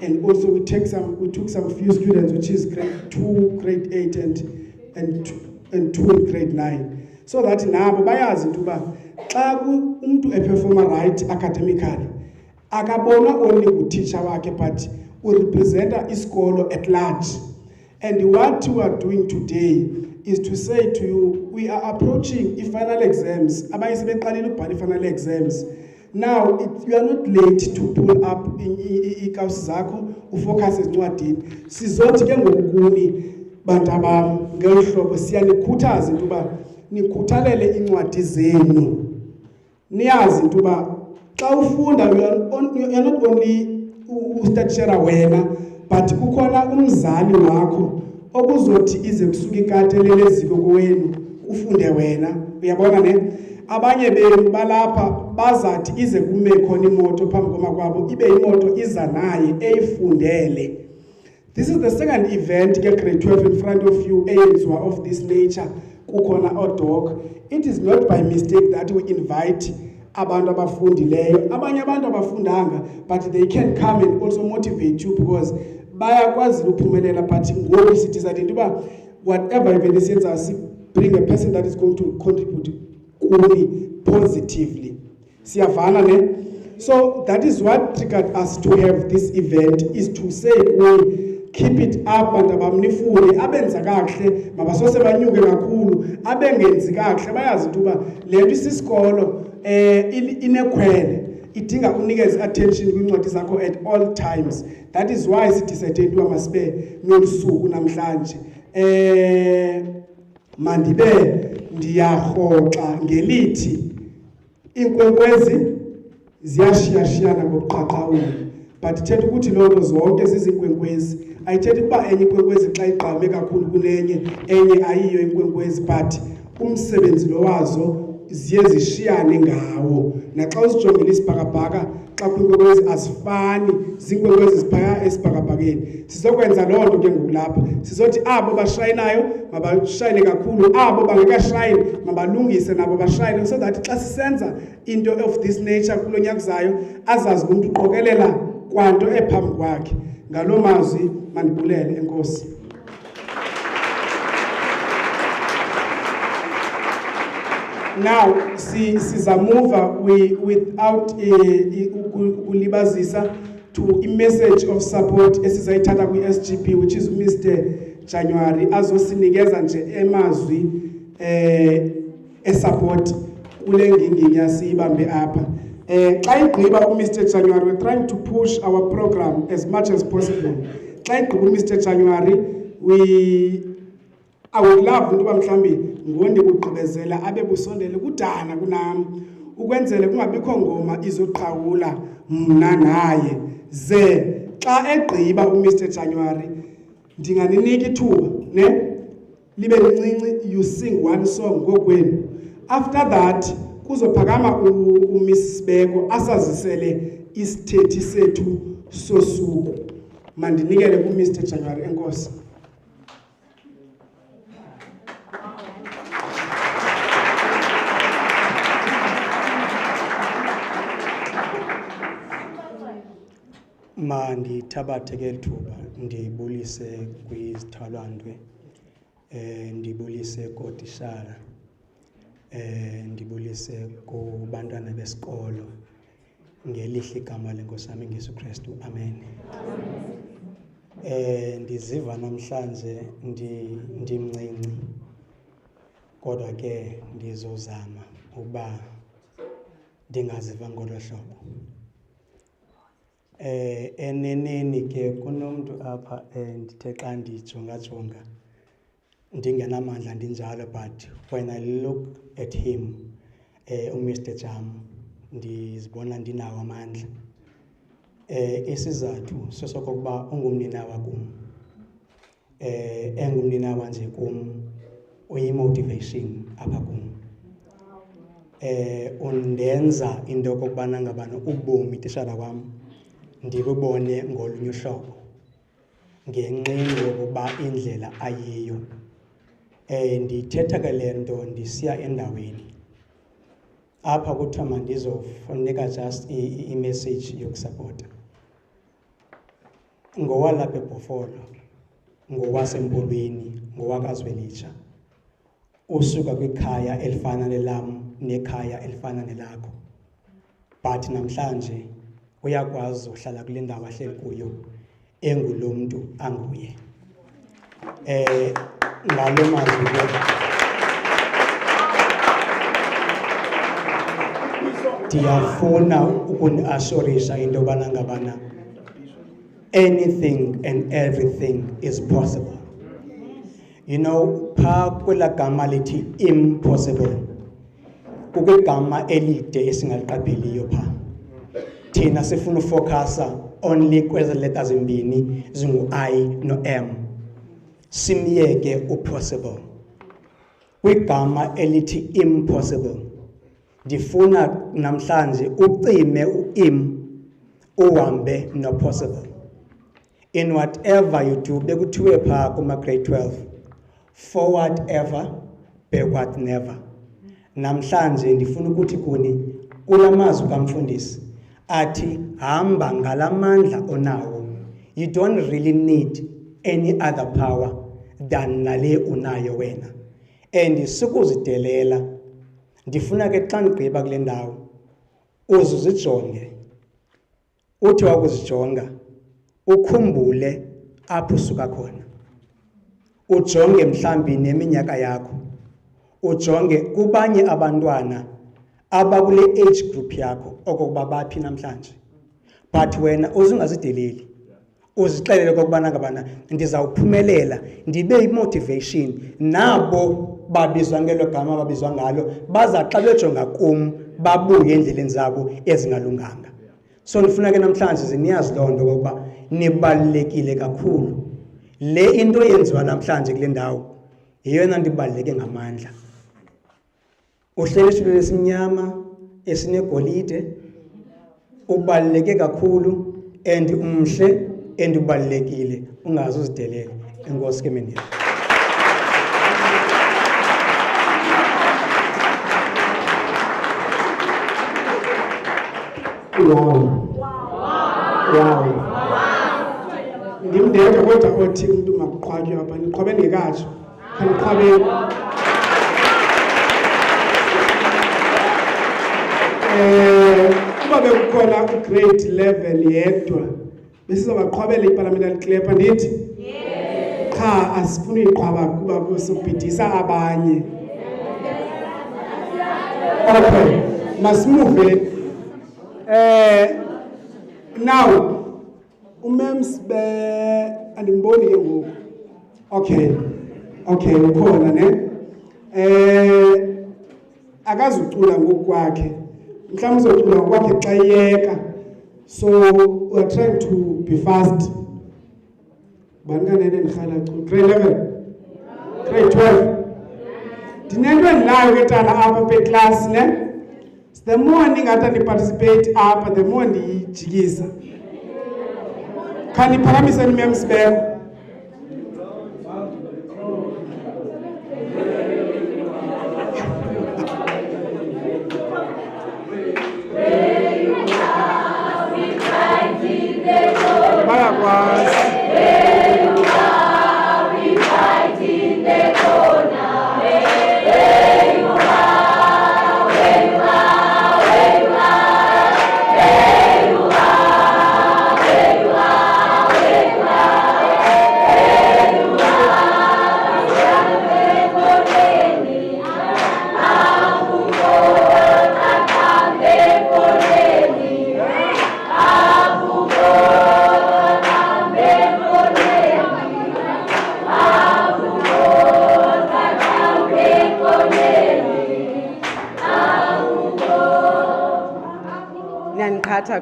and also we took some few students, which is grade 2, grade 8, and 2 in grade 9, so that nabo bayazi into uba xa umntu eperforma right academically akabona only utitsha wakhe but urepresenta isikolo at large. And what we are doing today is to say to you, we are approaching final exams. Final exams. Now, you are not late to pull up ikawusi zakho, ufocus ezincwadini. Sizothi ke ngokuni bantu bam ngeli hlobo siyanikhuthaza into uba nikhuthalele incwadi zenu. Niyazi into uba xa ufunda you are not only ustatishera wena, but kukhona umzali wakho okuzothi ize kusuka ikatelele eziko kowenu ufunde wena. Uyabona ne? Abanye benu balapha bazathi ize kume khona imoto phambi koma kwabo ibe imoto iza naye eyifundele. This is the second event ke grade 12 in front of you eyenziwa of this nature kukhona odog. It is not by mistake that we invite abantu abafundileyo, abanye abantu abafundanga, but they can come and also motivate you because bayakwazi ukuphumelela. But ngoku sithi sathi into uba whatever event isiyenza bring a person that is going to contribute kuni positively. Siyavana ne? So that is what triggered us to have this event, is to say we keep it up and abamnifunde abenza kahle mabasose banyuke kakhulu, abengenzi kahle bayazi into uba le nto isisikolo inekhwele idinga unikeze attention kwincwadi zakho at all times. That is why sidecide into masibe nolusuku namhlanje. Mandibe ndiyarhoxa ngelithi inkwenkwezi ziyashiyashiyana ngokuqhaqhawula, but ithetha ukuthi loo nto zonke zizinkwenkwezi. Ayithethi ukuba enye inkwenkwezi xa igqame kakhulu kunenye enye ayiyo inkwenkwezi, but umsebenzi lo wazo ziye zishiyane ngawo. Naxa usijongile isibhakabhaka xa kwinkwenkwezi asifani, ziinkwenkwezi ziphaya esibhakabhakeni. Sizokwenza loo nto ke ngoku lapha, sizothi abo bashayinayo mabashayine kakhulu, abo bangekashayini mabalungise nabo bashayine, so that xa sisenza into of this nature kulo nyaka zayo azazi umntu uqokelela kwanto ephambi kwakhe. Ngaloo mazwi mandibulele, enkosi. Now, sizamuva without ulibazisa to a message of support esizayithatha kwi-SGP, which is Mr. January azosinikeza nje emazwi support kule nginginya siyibambe apha. Xa igqiba uMr. January, we're trying to push our program as much as possible. Xa igqiba uMr. January, I would love into uba mhlambi ngondi kugqibezela abe busondele kudana kunami ukwenzele kungabikho ngoma izoqhawula mna naye. Ze xa egqiba uMr. January ndinganinika ithuba ne libe lincinci, you sing one song ngokwenu. After that kuzophakama uMrs. Beko asazisele isithethi sethu sosuku. Mandinikele kuMr. January, enkosi. Mandithabathe ke lithuba ndibulise kwizithalwandwe, ndibulise kootitshala, ndibulise kubantwana besikolo ngelihle igama lenkosi yami Jesu Kristu, amen. Ndiziva namhlanje ndimncinci, kodwa ke ndizozama ukuba ndingaziva ngolo hlobo. Eneneni ke kunomntu apha ndithe xa ndijonga ndingenamandla ndinjalo, but when I look at him, uMr. Jam, ndizibona ndinawo amandla. Isizathu sosokokuba ungumninawa kum, engumninawa nje kum, uyi-motivation apha kum. Undenza into okokubana ngabana ubomi tishala wam ndibubone ngolunye uhlobo ngenxeni yokuba indlela ayiyo. Ndithetha ke le nto ndisiya endaweni apha kuthiwa mandizofunika just i-message yokusapota. ngowalapha eBhofolo, ngowasempolweni, ngowakazwelitsha, usuka kwikhaya elifana nelam nekhaya elifana nelakho, but namhlanje uyakwazi uhlala kule ndawo ahleli kuyo engulo mntu anguye. Ngalo mazwi ke ndiyafuna ukuniassurisha into yobana ngabana anything and everything is possible. You know, phaa kwela gama lithi impossible, kukegama elide esingaliqapheliyo phaa. Thina sifuna ufocusa only kwezi letters zimbini zingu-I no-M. Simyeke upossible. Kwigama elithi impossible, ndifuna namhlanje ucime u-im uhambe no-possible. In whatever you do, bekuthiwe phaa kuma-grade 12, forward ever, backward never. Namhlanje ndifuna ukuthi kuni kula mazwi kamfundisi athi hamba ngalamandla onawo. You don't really need any other power than nale unayo wena. And sikuzidelela, ndifuna ke xa ndigqiba kule ndawo uzuzijonge, uthi wakuzijonga ukhumbule apho usuka khona, ujonge mhlambi neminyaka yakho, ujonge kubanye abantwana abakule age group yakho okokuba baphi namhlanje, but wena uzungazideleli, uzixelele kokubana ngabana ndizawuphumelela, ndibe imotivation nabo babizwa ngelo gama babizwa ngalo baza xa bejonga kum babuye endleleni zabo ezingalunganga. So ndifuna ke namhlanje ziniyazi loo nto kokuba nibalulekile kakhulu. Le into yenziwa namhlanje kule ndawo yeyona nto ibaluleke ngamandla. Uhleli isitulo esimnyama esinegolide, ubaluleke kakhulu and umhle and ubalulekile, ungazi uzidelele. Enkosi ke mina. Wow. Ndimndedwa kodwa othi umuntu makuqhwatywe apha, niqhwabe ngekatsho, khaniqhwabeni. Uba bekukhona ugrade 11 yedwa besizabaqhwabela iparliamentary clap ndithi cha asifuni uyiqhwaba kuba kusubhidisa abanye. Okay, masimuve. Now umems be andimboni ke ngoku. Okay ukhona ne akazucula ngokwakhe, mhlawumbe uzocula ngokwakhe xa iyeka, so we are trying to be fast. Banganene ndikhala grade 11 grade 12 ndinento endinayo ke tana apha pe-class ne. The more ndingathi ndiparticipate apha, the more ndiyijikisa. Khaniphakamise nimemsibeko. Bayakwazi.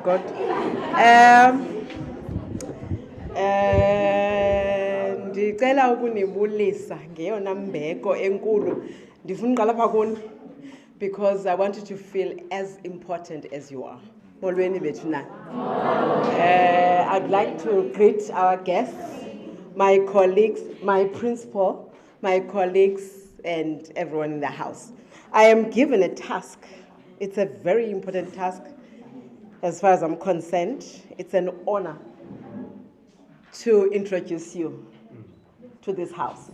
God. Ndicela ukunibulisa ngeyona mbeko enkulu. Ndifuna uqala apha kuni because I want you to feel as important as you are. Molweni bethu na. I'd like to greet our guests, my colleagues, my principal, my colleagues, and everyone in the house. I am given a task. It's a very important task. As far as I'm concerned, it's an honor to introduce you to this house.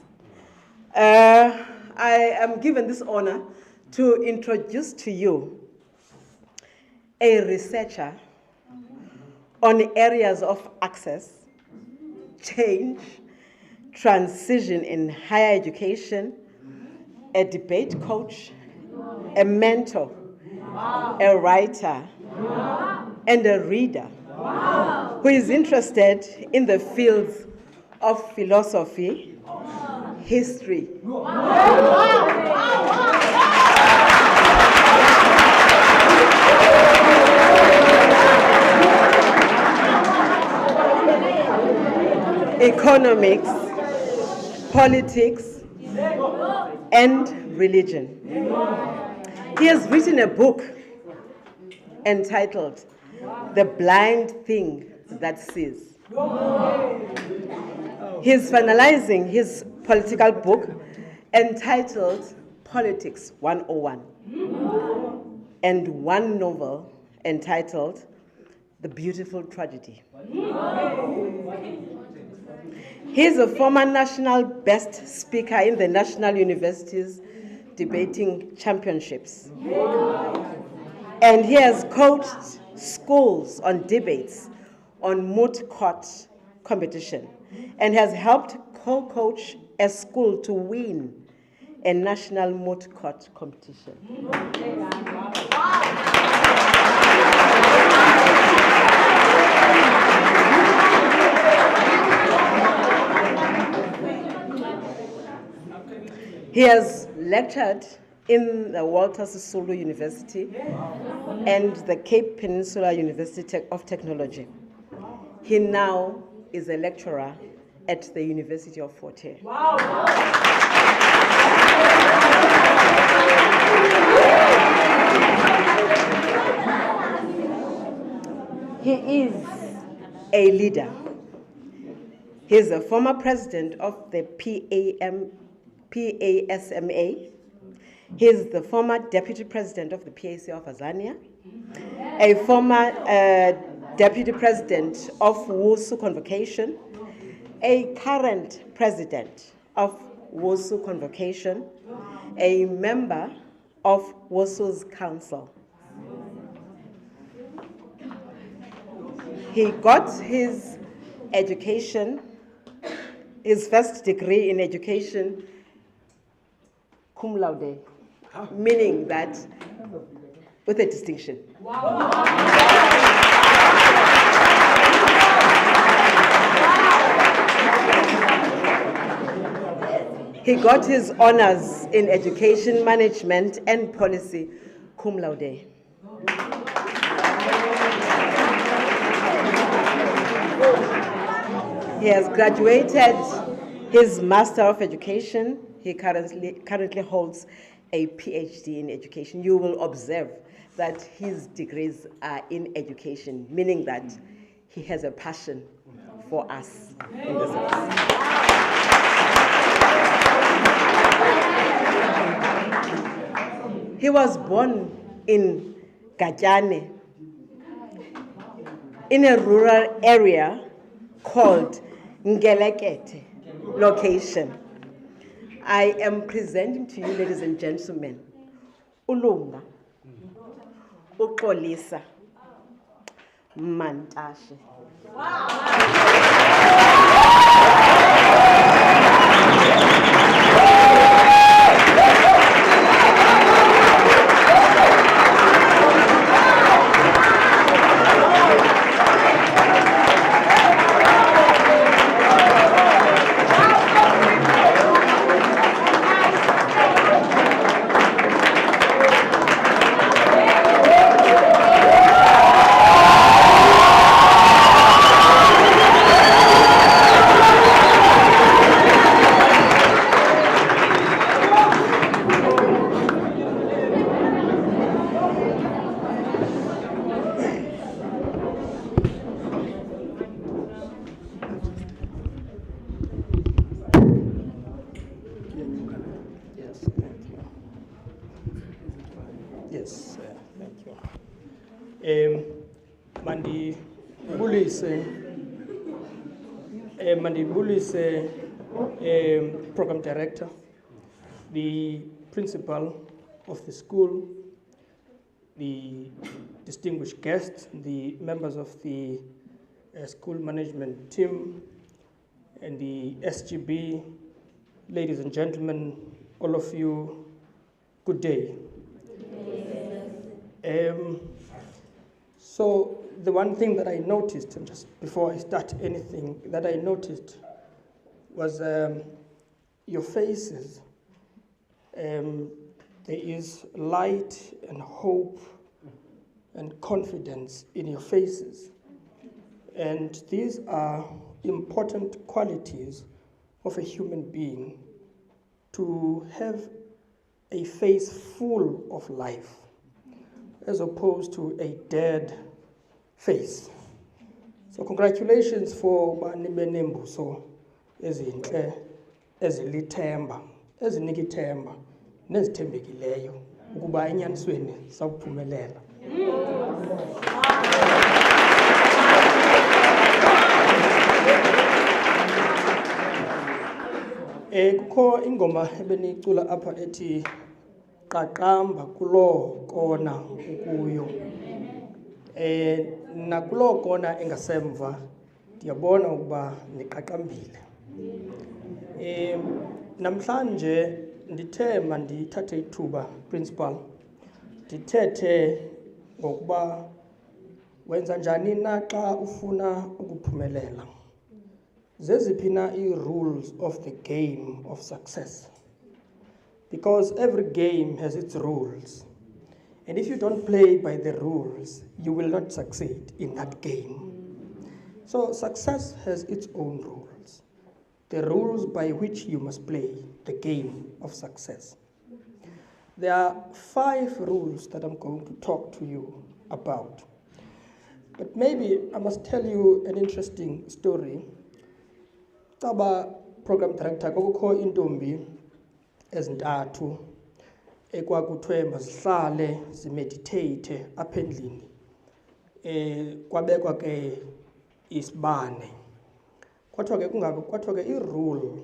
I am given this honor to introduce to you a researcher on areas of access, change, transition in higher education, a debate coach, a mentor, a writer, and a reader who is interested in the fields of philosophy, history, economics, politics, and religion. He has written a book entitled The Blind Thing That Sees. He's finalizing his political book entitled Politics 101 and one novel entitled The Beautiful Tragedy. He's a former national best speaker in the National University's Debating Championships. And he has coached schools on debates on moot court competition and has helped co-coach a school to win a national moot court competition. He has lectured in the Walter Sisulu University and the Cape Peninsula University of Technology. He now is a lecturer at the University of Fort Hare. He is a leader. He is a former president of the PASMA. He is the former deputy president of the PAC of Azania, a former deputy president of WUSU Convocation, a current president of WUSU Convocation, a member of WUSU's council. He got his education, his first degree in education, cum laude, meaning that with a distinction. He got his honors in education management and policy, cum laude. He has graduated his Master of Education. He currently holds a PhD in education. You will observe that his degrees are in education, meaning that he has a passion for us in this house. He was born in Gajane, in a rural area called Ngelekete location. I am presenting to you, ladies and gentlemen, Ulunga, Uxolisa, Mantashe. Yes, thank you. Mandibulise Mandibulise, program director, the principal of the school, the distinguished guests, the members of the school management team, and the SGB, ladies and gentlemen, all of you, good day. So the one thing that I noticed, and just before I start anything, that I noticed was your faces. There is light and hope and confidence in your faces. And these are important qualities of a human being, to have a face full of life as opposed to a dead face. So congratulations for bani benembuso ezinhle, ezilithemba, ezinika ithemba, nezithembekileyo ukuba enyanisweni sawuphumelela. Kukho ingoma ebenicula apha ethi qaqamba kulo kona ukuyo. Nakulo kona engasemva ndiyabona ukuba niqaqambile. Namhlanje ndithe mandithathe ithuba principal ndithethe ngokuba wenza njani na xa ufuna ukuphumelela. Zeziphi na rules of the game of success? Because every game has its rules. And if you don't play by the rules, you will not succeed in that game. So success has its own rules. The rules by which you must play the game of success. There are 5 rules that I'm going to talk to you about. But maybe I must tell you an interesting story. Taba program director kokukho intombi ezintathu ekwakuthiwe mazihlale zimeditate apha endlini. Kwabekwa ke isibane. Kwathiwa ke i-rule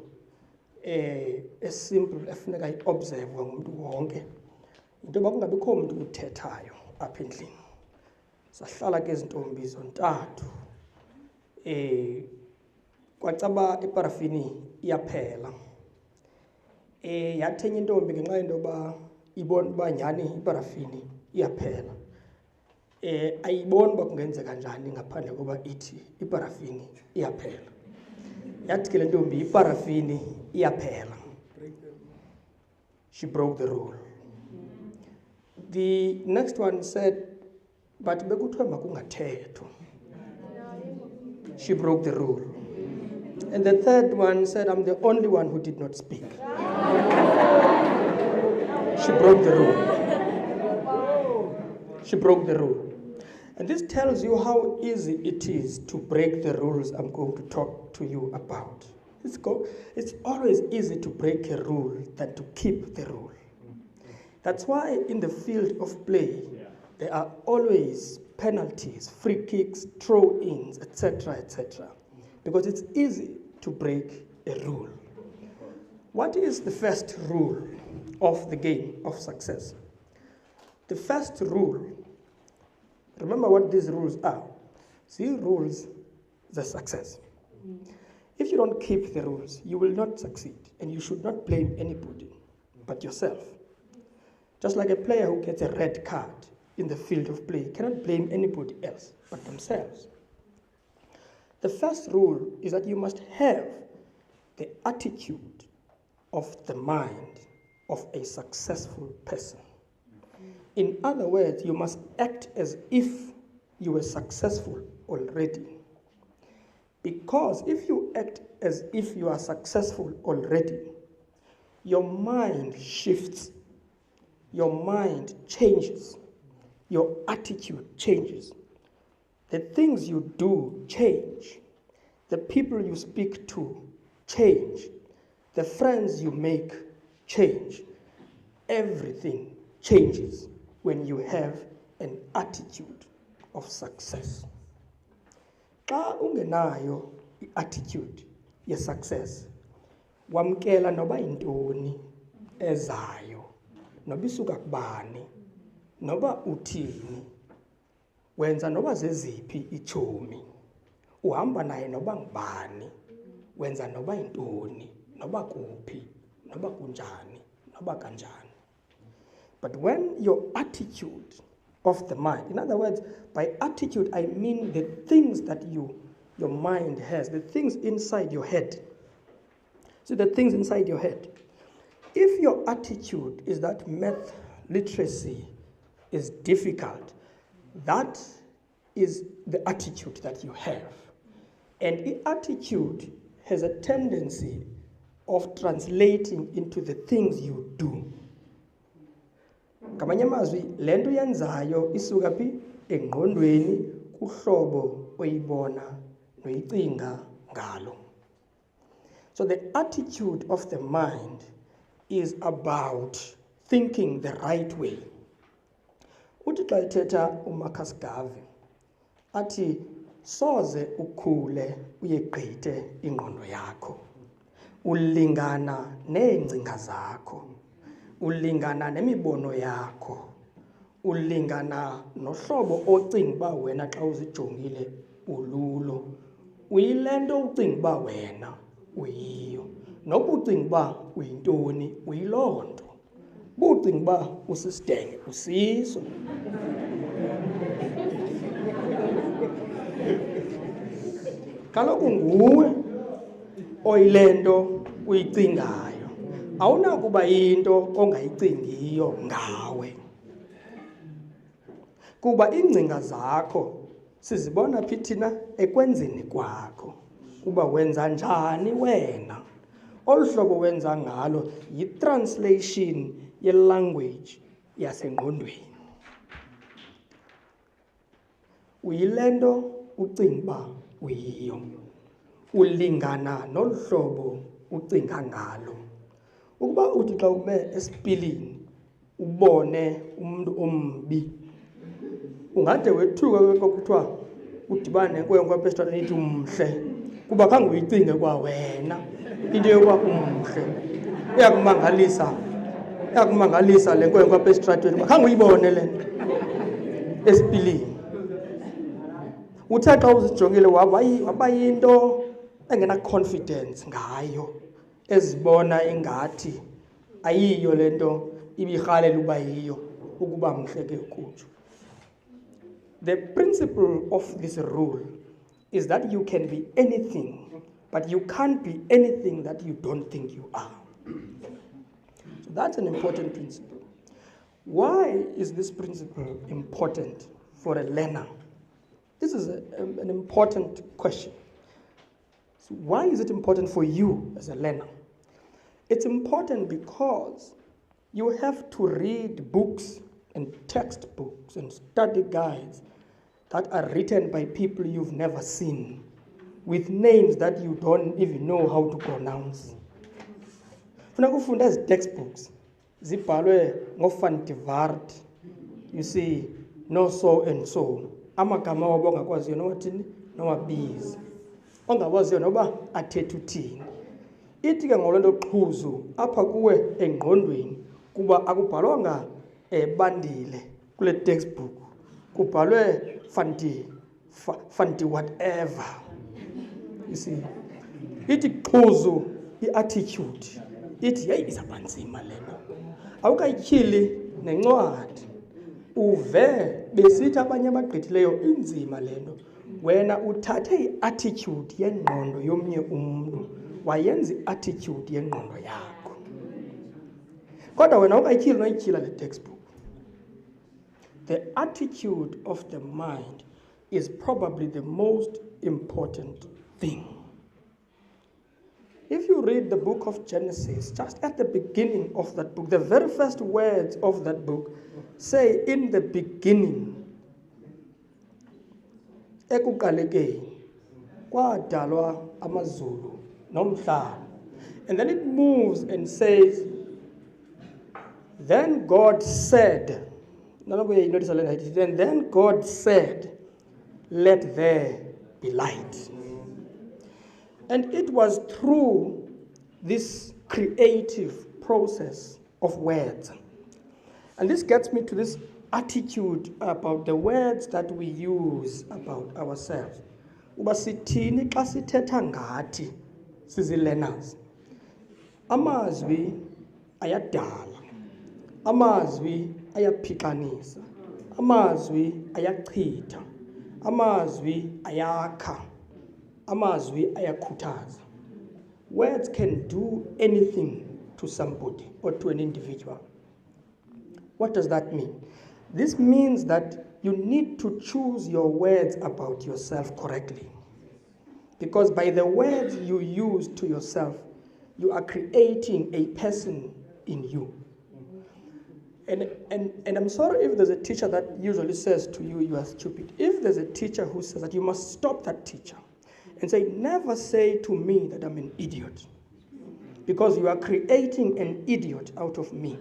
esimple efuneka i-observe ngumuntu wonke. Into yoba kungabikho mntu uthethayo apha endlini. Sahlala ke izintombi zontathu. Kwacaba iparafini iyaphela. Yathi enye intombi ngenxa yento yoba ibona uba nyhani iparafini iyaphela. Ayiboni uba kungenzeka njani ngaphandle koba ithi iparafini iyaphela. Yathi ke le ntombi iparafini iyaphela. She broke the rule. The next one said, but bekuthiwe makungathethwa. She broke the rule. And the third one said, I'm the only one who did not speak. She broke the rule. She broke the rule. And this tells you how easy it is to break the rules I'm going to talk to you about. It's always easy to break a rule than to keep the rule. That's why in the field of play, there are always penalties, free kicks, throw-ins, etc., etc. Because it's easy to break a rule. What is the first rule of the game of success? The first rule, remember what these rules are. See, rules, the success. If you don't keep the rules, you will not succeed, and you should not blame anybody but yourself. Just like a player who gets a red card in the field of play cannot blame anybody else but themselves. The first rule is that you must have the attitude of the mind of a successful person. In other words, you must act as if you were successful already. Because if you act as if you are successful already, your mind shifts, your mind changes, your attitude changes. The things you do change. The people you speak to change. The friends you make change. Everything changes when you have an attitude of success. Xa ungenayo attitude ye-success. Wamkela noba yintoni ezayo, noba isuka kubani, noba uthini, wenza noba zeziphi itshomi, uhamba naye noba ngubani, wenza noba yintoni, noba kuphi, noba kunjani, noba kanjani. But when your attitude of the mind, in other words, by attitude I mean the things that your mind has, the things inside your head. So the things inside your head. If your attitude is that math literacy is difficult, that is the attitude that you have. And the attitude has a tendency of translating into the things you do. Ngamanye amazwi, le nto yenzayo isuka phi engqondweni kuhlobo oyibona noyicinga ngalo. So the attitude of the mind is about thinking the right way. Uthi xa ethetha uMarcus Garvey athi soze ukhule uyegqithe ingqondo yakho, ulingana neengcinga zakho, ulingana nemibono yakho, ulingana nohlobo ocinga uba wena xa uzijongile ululo, uyile nto ucinga uba wena uyiyo, noba ucinga uba uyintoni uyiloo nto, bucinga uba usisidenge usiso. Kaloku nguwe oyile nto uyicingayo, awunakuba yinto ongayicingiyo ngawe. Kuba iingcinga zakho sizibona phi thina ekwenzeni kwakho, uba wenza njani wena. Olu hlobo wenza ngalo yi-translation ye-language yasengqondweni. Uyile nto ucinga uba uyiyo, ulingana nolu hlobo ucinga ngalo. Ukuba uthi xa ube esipilini ubone umntu ombi, ungade wethuka kwakuthiwa udibane nenkwenkwe apha esitratweni ithi umhle, kuba khange uyicinge kwa wena into yokuba umhle. Iyakumangalisa le nkwenkwe apha esitratweni, khange uyibone le nto esipilini. Uthe xa uzijongile waba yinto engena-confidence ngayo, ezibona ingathi ayiyo le nto ibirhalela uba yiyo, ukuba mhle ke kutsho. The principle of this rule is that you can be anything, but you can't be anything that you don't think you are. So that's an important principle. Why is this principle important for a learner? This is an important question. So why is it important for you as a learner? It's important because you have to read books and textbooks and study guides that are written by people you've never seen, with names that you don't even know how to pronounce. Funeka ufunda ezi textbooks zibhalwe ngoVan de Waard, you see, no so and so, amagama wabo ongakwaziyo nowathini nowabiza, ongawaziyo noba athetha uthini. Ithi ke ngolo nto qhuzu apha kuwe engqondweni, kuba akubhalwanga bandile kule textbook, kubhalwe fanti whatever. You see, ithi qhuzu i-attitude, ithi yeyi izabanzima le nto, awukayityhili nencwadi, uve besithi abanye abagqithileyo inzima le nto, wena uthathe i-attitude yengqondo yomnye umntu wayenza i-attitude yengqondo yakho. Kodwa wena awukayityhili noyityhila le textbook. The attitude of the mind is probably the most important thing. If you read the book of Genesis, just at the beginning of that book, the very first words of that book say, in the beginning, ekuqalekeni kwadalwa amazulu nomhlaba. And then it moves and says, then God said, and then God said, let there be light. And it was through this creative process of words. And this gets me to this attitude about the words that we use about ourselves. Uba sithini xa sithetha ngathi sizi-learners. Amazwi ayadala. Amazwi ayaphixanisa. Amazwi ayachitha. Amazwi ayakha. Amazwi ayakhuthaza. Words can do anything to somebody or to an individual. What does that mean? This means that you need to choose your words about yourself correctly. Because by the words you use to yourself, you are creating a person in you. And I'm sorry if there's a teacher that usually says to you, you are stupid. If there's a teacher who says that, you must stop that teacher and say, never say to me that I'm an idiot. Because you are creating an idiot out of me.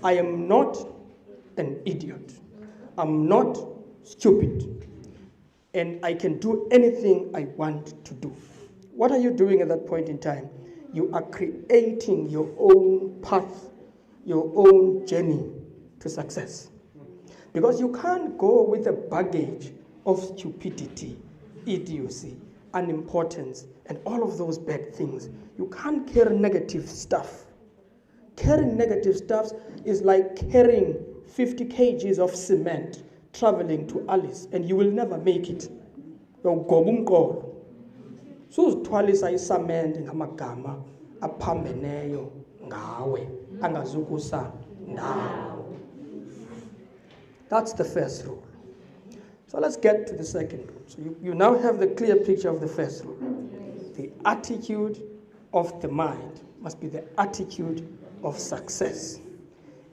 I am not an idiot. I'm not stupid. And I can do anything I want to do. What are you doing at that point in time? You are creating your own path, your own journey to success. Because you can't go with a baggage of stupidity, idiocy, unimportance, and all of those bad things. You can't carry negative stuff. Carrying negative stuff is like carrying 50 kgs of cement traveling to Alice, and you will never make it. So uzithwalisa isamente ngamagama aphambeneyo ngawe angazukusa ndawo. That's the first rule. So let's get to the second rule. So you now have the clear picture of the first rule. The attitude of the mind must be the attitude of success.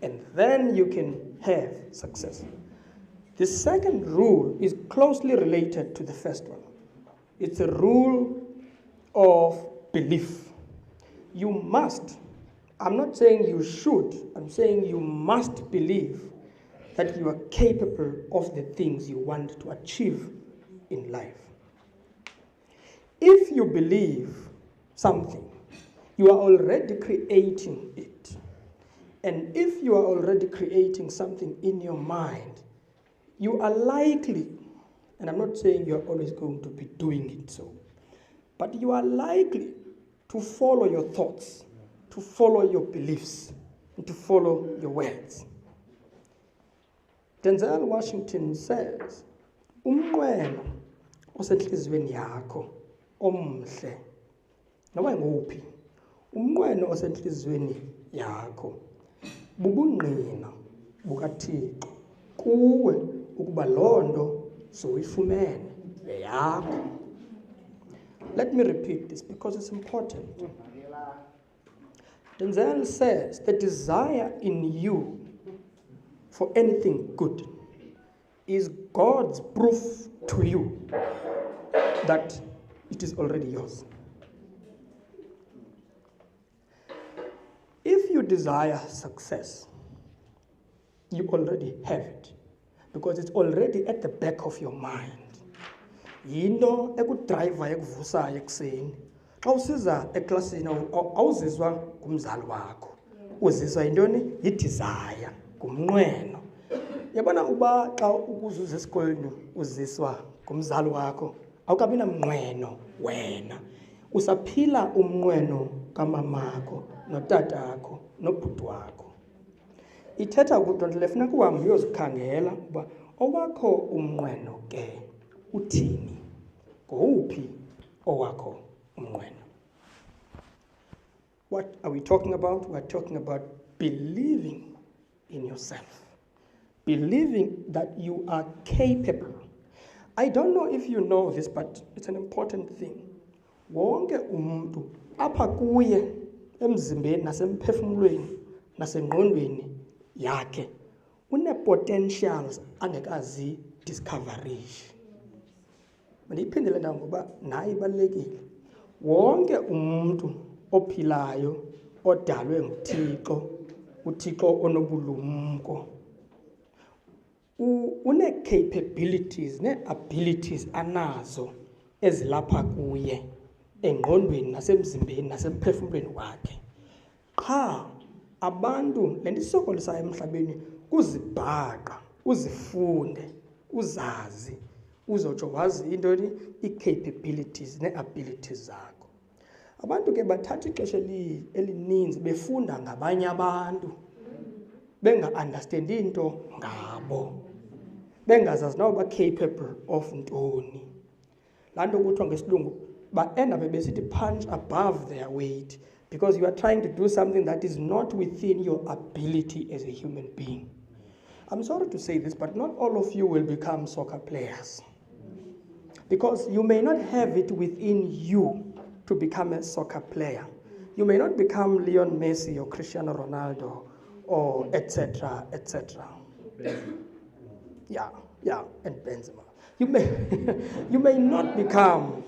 And then you can have success. The second rule is closely related to the first one. It's a rule of belief. You must, I'm not saying you should, I'm saying you must believe that you are capable of the things you want to achieve in life. If you believe something, you are already creating it. And if you are already creating something in your mind, you are likely, and I'm not saying you are always going to be doing it so, but you are likely to follow your thoughts, to follow your beliefs, and to follow your words. Denzel Washington says, umnqweno osenhliziyweni yakho omhle noba nguphi umnqweno osenhliziyweni yakho bubungqina bukaThixo kuwe ukuba londo soyifumene yakho. Let me repeat this because it's important. Denzel says the desire in you for anything good is God's proof to you that it is already yours. If you desire success, you already have it because it's already at the back of your mind. Yinto ekudriver ekuvusayo ekuseni. Xa usiza eklasini awuzizwa ngumzali wakho. Uzizwa yintoni? Yi-desire, ngumnqweno. Yabona uba xa ukuzuza esikolweni uziswa ngumzali wakho, awukabi namnqweno wena. Usaphila umnqweno kamamakho, notatakho, nobhuti wakho. Ithetha ukuthi nto le funeka uhambe uyozikhangela uba owakho umnqweno ke uthini? Ngowuphi owakho umnqweno? What are we talking about? We're talking about believing in yourself. Believing that you are capable. I don't know if you know this, but it's an important thing. Wonke umuntu apha kuye emzimbeni nasemphefumulweni nasengqondweni yakhe une-potentials angekazi discoverish. Mandiyiphindele ndawo ngoba naye ibalulekile. Wonke umuntu ophilayo odalwe nguThixo, uThixo onobulumko, une-capabilities, ne-abilities anazo ezilapha kuye engqondweni nasemzimbeni nasemphefumulweni wakhe. Qha abantu le nto isokolisayo emhlabeni kuzibhaqa, uzifunde, uzazi, uzotsho wazi intoni ii-capabilities nee-abilities zakho. Abantu ke bathatha ixesha elininzi befunda ngabanye abantu benga-understandi into ngabo, bengazazi nabo ba-capable of ntoni. Laa nto kuthiwa ngesilungu ba-end up besithi punch above their weight, because you are trying to do something that is not within your ability as a human being. I'm sorry to say this, but not all of you will become soccer players, because you may not have it within you to become a soccer player. You may not become Lionel Messi or Cristiano Ronaldo or etc. etc. Yeah, and Benzema. You may not become.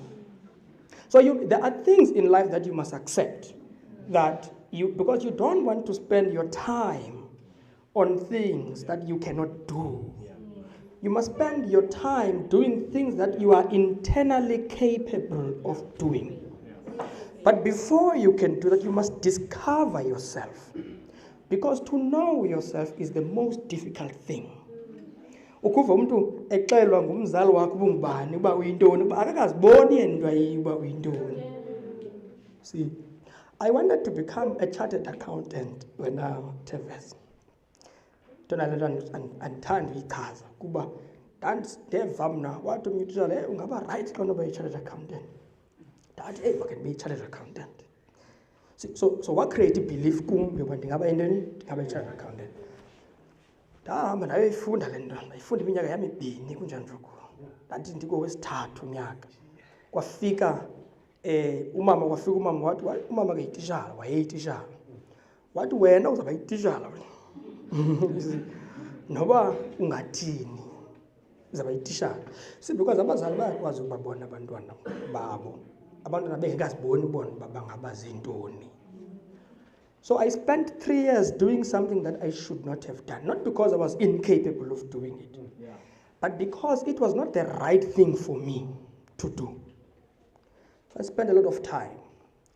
So there are things in life that you must accept, that because you don't want to spend your time on things that you cannot do. You must spend your time doing things that you are internally capable of doing. But before you can do that, you must discover yourself. Because to know yourself is the most difficult thing. Ukuva umuntu exelwa ngumzali wakhe ubungubani uba uyintoni uba akakaziboni yena uba uyintoni. See, I wanted to become a chartered accountant when Tevez. Andithanda uyichaza kuba ndeva mna wathi omnye utitshala ungaba right xa unoba yi-chartered accountant. Ndathi makhe ndibe yi-chartered accountant. So wacreate ibelief kum yoba ndingaba yintoni, ndingaba yi-chartered accountant. Ndahamba ndayoyifunda le nto, ndayifunda iminyaka yam 2 kunjani nje kulo. Ndathi ndikowesithathu unyaka. Kwafika umama wathi umama ke yitishala, wayeyitishala. Wathi wena uzaba yitishala. Noba ungathini uzaba yitishala. See, because abazali bayakwazi ukubabona abantwana babo. Abantwana bengekaziboni bona bangaba zintoni. So I spent 3 years doing something that I should not have done. Not because I was incapable of doing it, but because it was not the right thing for me to do. So I spent a lot of time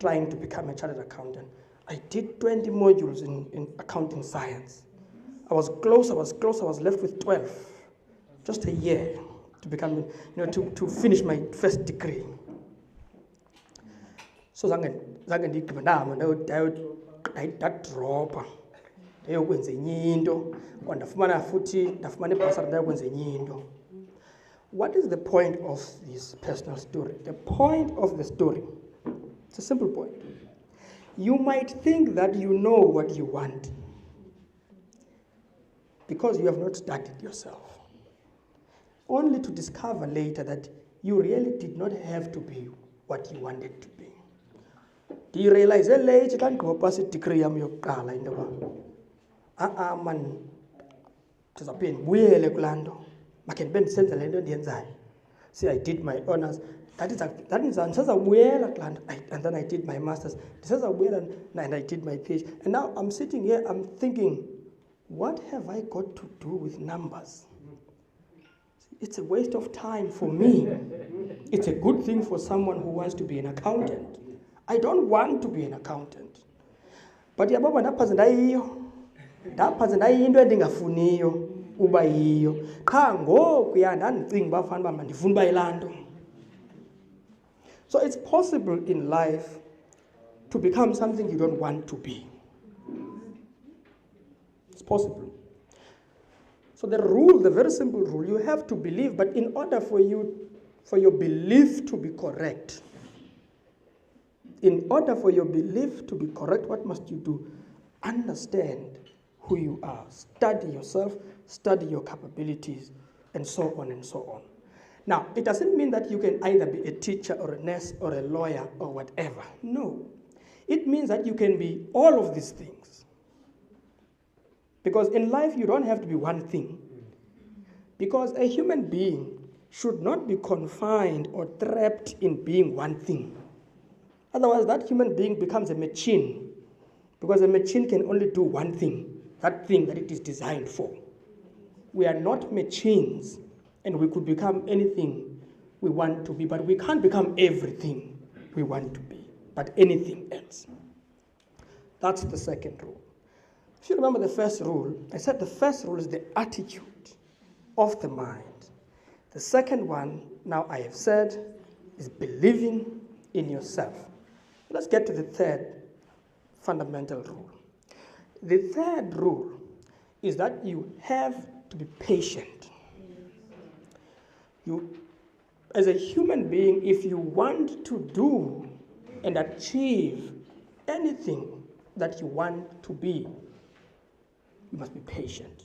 trying to become a chartered accountant. I did 20 modules in accounting science. I was close, I was left with 12. Just a year to become, to finish my first degree. So zange ndigqiba ndahamba ndadropa ndayokwenza enye into, ndafumana ibhasari ndayokwenza enye into. What is the point of this personal story? The point of the story, it's a simple point. You might think that you know what you want because you have not studied yourself, only to discover later that you really did not have to be what you wanted to be. Do you realize later can't go past a degree am yokuqala into ba man ndizaphinda ndibuyele kulando makhe ndibe ndisenza le nto ndiyenzayo. See, I did my honors. That means ndisazawubuyela kulando, and then I did my masters. Ndisazawubuyela and I did my PhD. And now I'm sitting here, I'm thinking, what have I got to do with numbers? It's a waste of time for me. It's a good thing for someone who wants to be an accountant. I don't want to be an accountant. But yabona ndaphaze ndayiyo into endingafuniyo uba yiyo. Qha ngoku ndandicinga uba fanele uba mandifuna uba yilaa nto. So it's possible in life to become something you don't want to be. It's possible. So the very simple rule, you have to believe, but in order for your belief to be correct, what must you do? Understand who you are. Study yourself, study your capabilities, and so on and so on. Now, it doesn't mean that you can either be a teacher or a nurse or a lawyer or whatever. No. It means that you can be all of these things. Because in life, you don't have to be one thing. Because a human being should not be confined or trapped in being one thing. Otherwise, that human being becomes a machine. Because a machine can only do one thing, that thing that it is designed for. We are not machines, and we could become anything we want to be, but we can't become everything. we want to be, but anything else. That's the second rule. If you remember the first rule, I said the first rule is the attitude of the mind. The second one, now I have said, is believing in yourself. Let's get to the third fundamental rule. The third rule is that you have to be patient. You, as a human being, if you want to do and achieve anything that you want to be, you must be patient.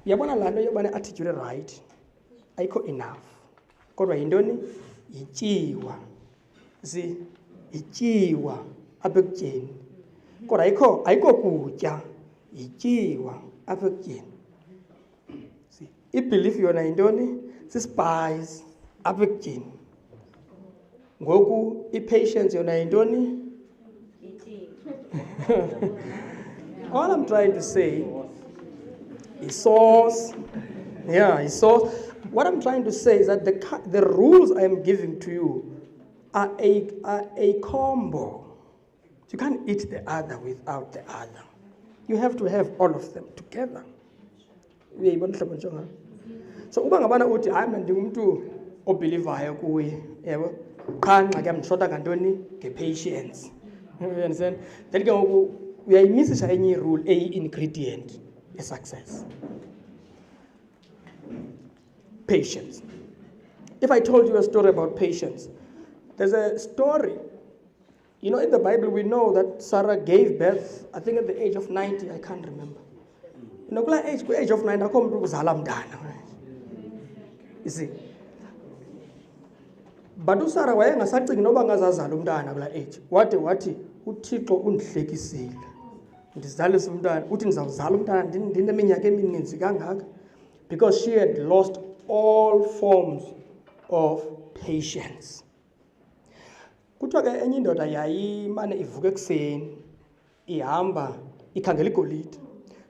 Yabona lana yobana attitude right ayikho enough. Kodwa yintoni? Ityiwa. Ityiwa apha ekutyeni. Kodwa ayikho kutya. Ityiwa apha ekutyeni. I-belief yona yintoni? Sispice apha ekutyeni. Ngoku i-patience yona yintoni? All I'm trying to say is sauce. Yeah, is sauce. What I'm trying to say is that the rules I am giving to you are a combo. You can't eat the other without the other. You have to have all of them together. So uba ngabana uthi hayi mna ndingumntu obelievayo kuye, yebo, qha ngxaki yamdishota ngantoni? Nge-patience. You understand? Then ke ngoku uyayimisisha enye rule eyi-ingredient e-success. Patience. If I told you a story about patience, there's a story. You know, in the Bible, we know that Sarah gave birth, I think at the age of 90, I can't remember. You know, at the age of 90, you see. But Sarah wayengasacingi noba ngazazala umntana kula age. Wathi uThixo undihlekisile. Ndizalisa umntana, uthi ndizawuzala umntana ndineminyaka emininzi kangaka, because she had lost all forms of patience. Kuthiwa ke enye indoda yayimane ivuka ekuseni ihamba ikhangela igolide.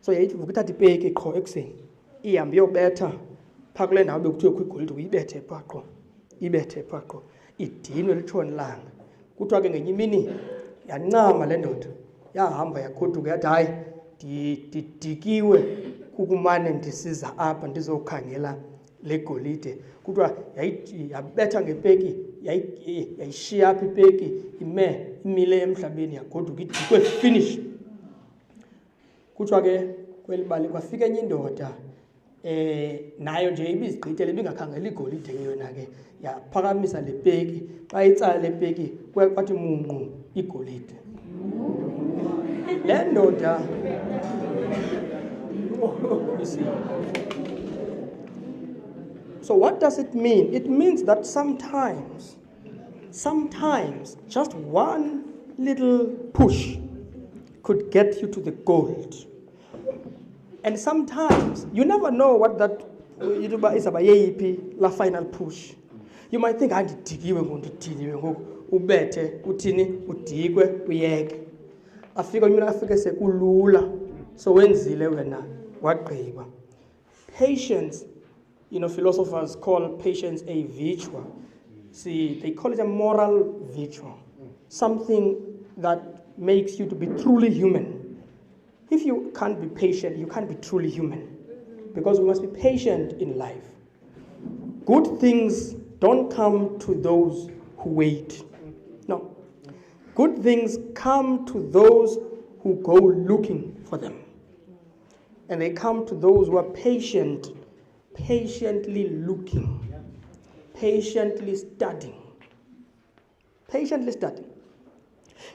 So yayithi ivuka ithatha ipeki qho ekuseni ihambe iyobetha phaa kule ndawo bekuthiwe kukho igolide, uyibethe phaa qho, ibethe phaa qho, idinwe litshoni ilanga. Kuthiwa ke ngenye imini yancama le ndoda, yahamba yagoduka yathi hayi ndidikiwe kukumane ndisiza apha ndizokhangela le golide. Kuthiwa yabetha ngepeki, yayishiya apha ipeki imile emhlabeni yagoduka idikwe finish. Kuthiwa ke kweli bali kwafika enye indoda nayo nje ibizigqithele ibingakhangela igolide yona ke yaphakamisa le peki, xa itsala le peki kwathi munqu igolide. Le ndoda you see. So what does it mean? It means that sometimes just one little push could get you to the gold. And sometimes you never know what that is about, la final push. You might think andidikiwe ngondidiniwe ngoku ubethe uthini udikwe uyeke. Afika mina afike sekulula. So wenzile wena wagqiba. Patience, you know, philosophers call patience a virtue. See, they call it a moral virtue. Something that makes you to be truly human. If you can't be patient, you can't be truly human. Because we must be patient in life. Good things don't come to those who wait. No. Good things come to those who go looking for them. And they come to those who are patient, patiently looking, patiently studying. Patiently studying.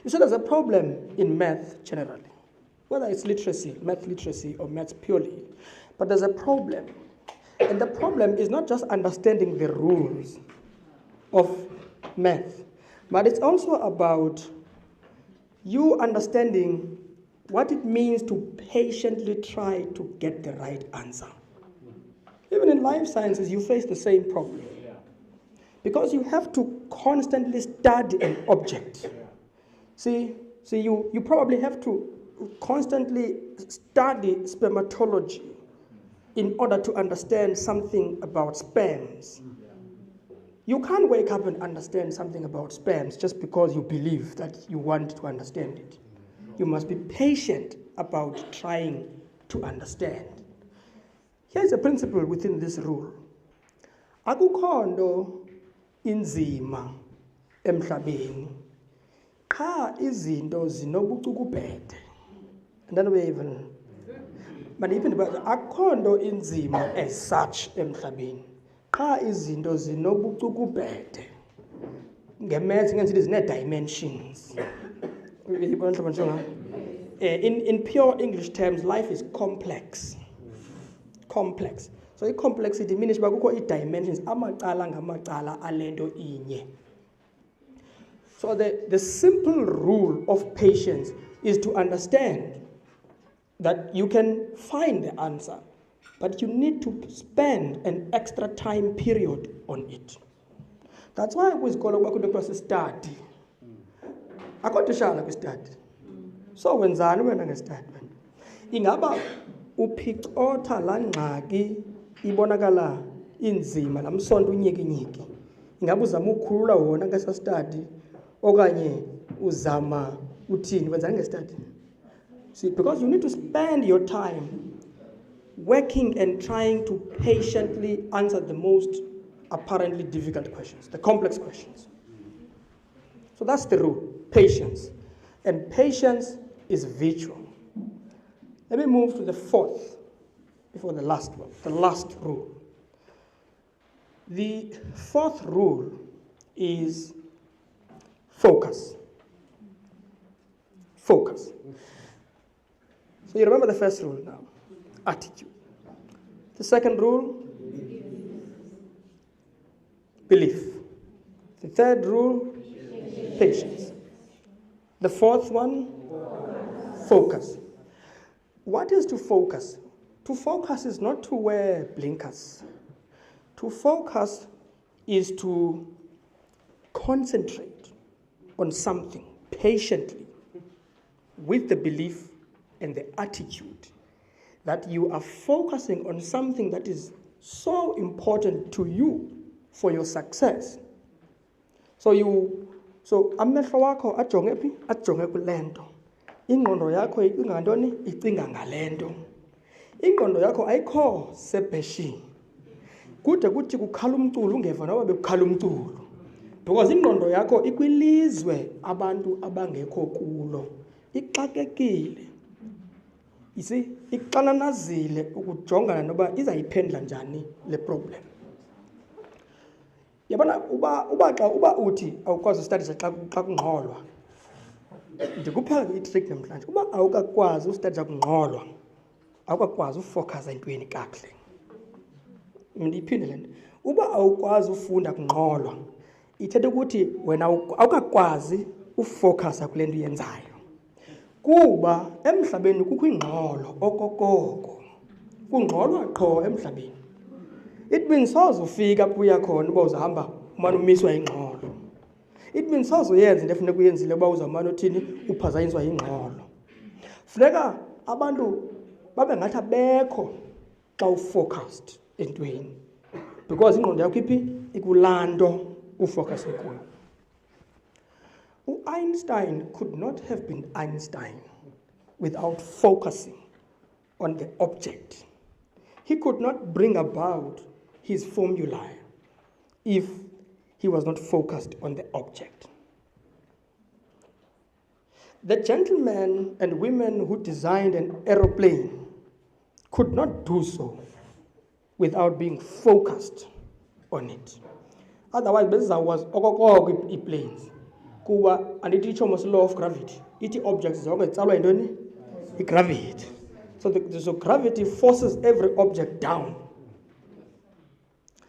You see, there's a problem in math generally, whether it's literacy, or math purely, but there's a problem. And the problem is not just understanding the rules of math, but it's also about you understanding what it means to patiently try to get the right answer. Even in life sciences, you face the same problem. Because you have to constantly study an object. See, you probably have to constantly study spermatology in order to understand something about sperms. You can't wake up and understand something about sperms just because you believe that you want to understand it. You must be patient about trying to understand. Here's a principle within this rule. Akukho nto inzima emhlabeni qha izinto zinobucukubhede. And then we even akukho nto inzima as such emhlabeni qha izinto zinobucukubhede. Ngemaths ngenzithi zine-dimensions. In pure English terms, life is complex. Complex. So i-complexity means uba kukho i-dimensions amacala ngamacala alento inye. So the simple rule of patience is to understand that you can find the answer, but you need to spend an extra time period on it. That's why kwizikolo kwakho study. Akotishana kwi-study. So wenzani wena nge-study? Ingaba uphicotha laa ngxaki ibonakala inzima, laa msonto unyikinyiki. Ingaba uzama ukhulula wona ngesa-study okanye uzama uthini? Wenzani nge-study? See, because you need to spend your time working and trying to patiently answer the most apparently difficult questions, the complex questions. So that's the rule, patience. And patience is virtual. Let me move to the fourth, before the last one, the last rule. The fourth rule is focus. Focus. So you remember the first rule now, attitude. The second rule, belief. The third rule, patience. The fourth one, focus. What is to focus? To focus is not to wear blinkers. To focus is to concentrate on something patiently with the belief and the attitude that you are focusing on something that is so important to you for your success. So amehlo wakho ajonge phi? Ajonge kule nto. Ingqondo yakho icinga ntoni? Icinga ngale nto. Ingqondo yakho ayikho sebheshini. Kude kuthi kukhala umculo ungeva noba bekukhala umculo. Because ingqondo yakho ikwilizwe abantu abangekho kulo. Ixakekile. You see, ixananazile ukujongana noba izayiphendula njani le problem. Yabona uba uthi awukwazi ustadisa xa kungxolwa. Ndikupha i-trick namhlanje. Uba awukakwazi ustadisa kungxolwa, awukakwazi ufocus entweni kakuhle. Ndiphinde le nto. Uba awukwazi ufunda kungxolwa, ithetha ukuthi wena awukakwazi ufocus kule nto uyenzayo. Kuba emhlabeni kukho ingxolo okokoko. Kungxolwa qho emhlabeni. It means soze ufika apho uya khona uba uzahamba umane umiswa ingxolo. It means soze uyenze into efuneka uyenzile uba uzamane uthini uphazanyiswa ingxolo. Funeka abantu babe ngathi abekho xa ufocused entweni. Because ingqondo yakho iphi? Ikulaa nto ufocus kuyo. Einstein could not have been Einstein without focusing on the object. He could not bring about his formula if he was not focused on the object. The gentlemen and women who designed an aeroplane could not do so without being focused on it. Otherwise, this was okokoko planes. Kuba andithi itsho mos law of gravity. Ithi objects zonke zitsalwa yintoni? I-gravity. So gravity forces every object down.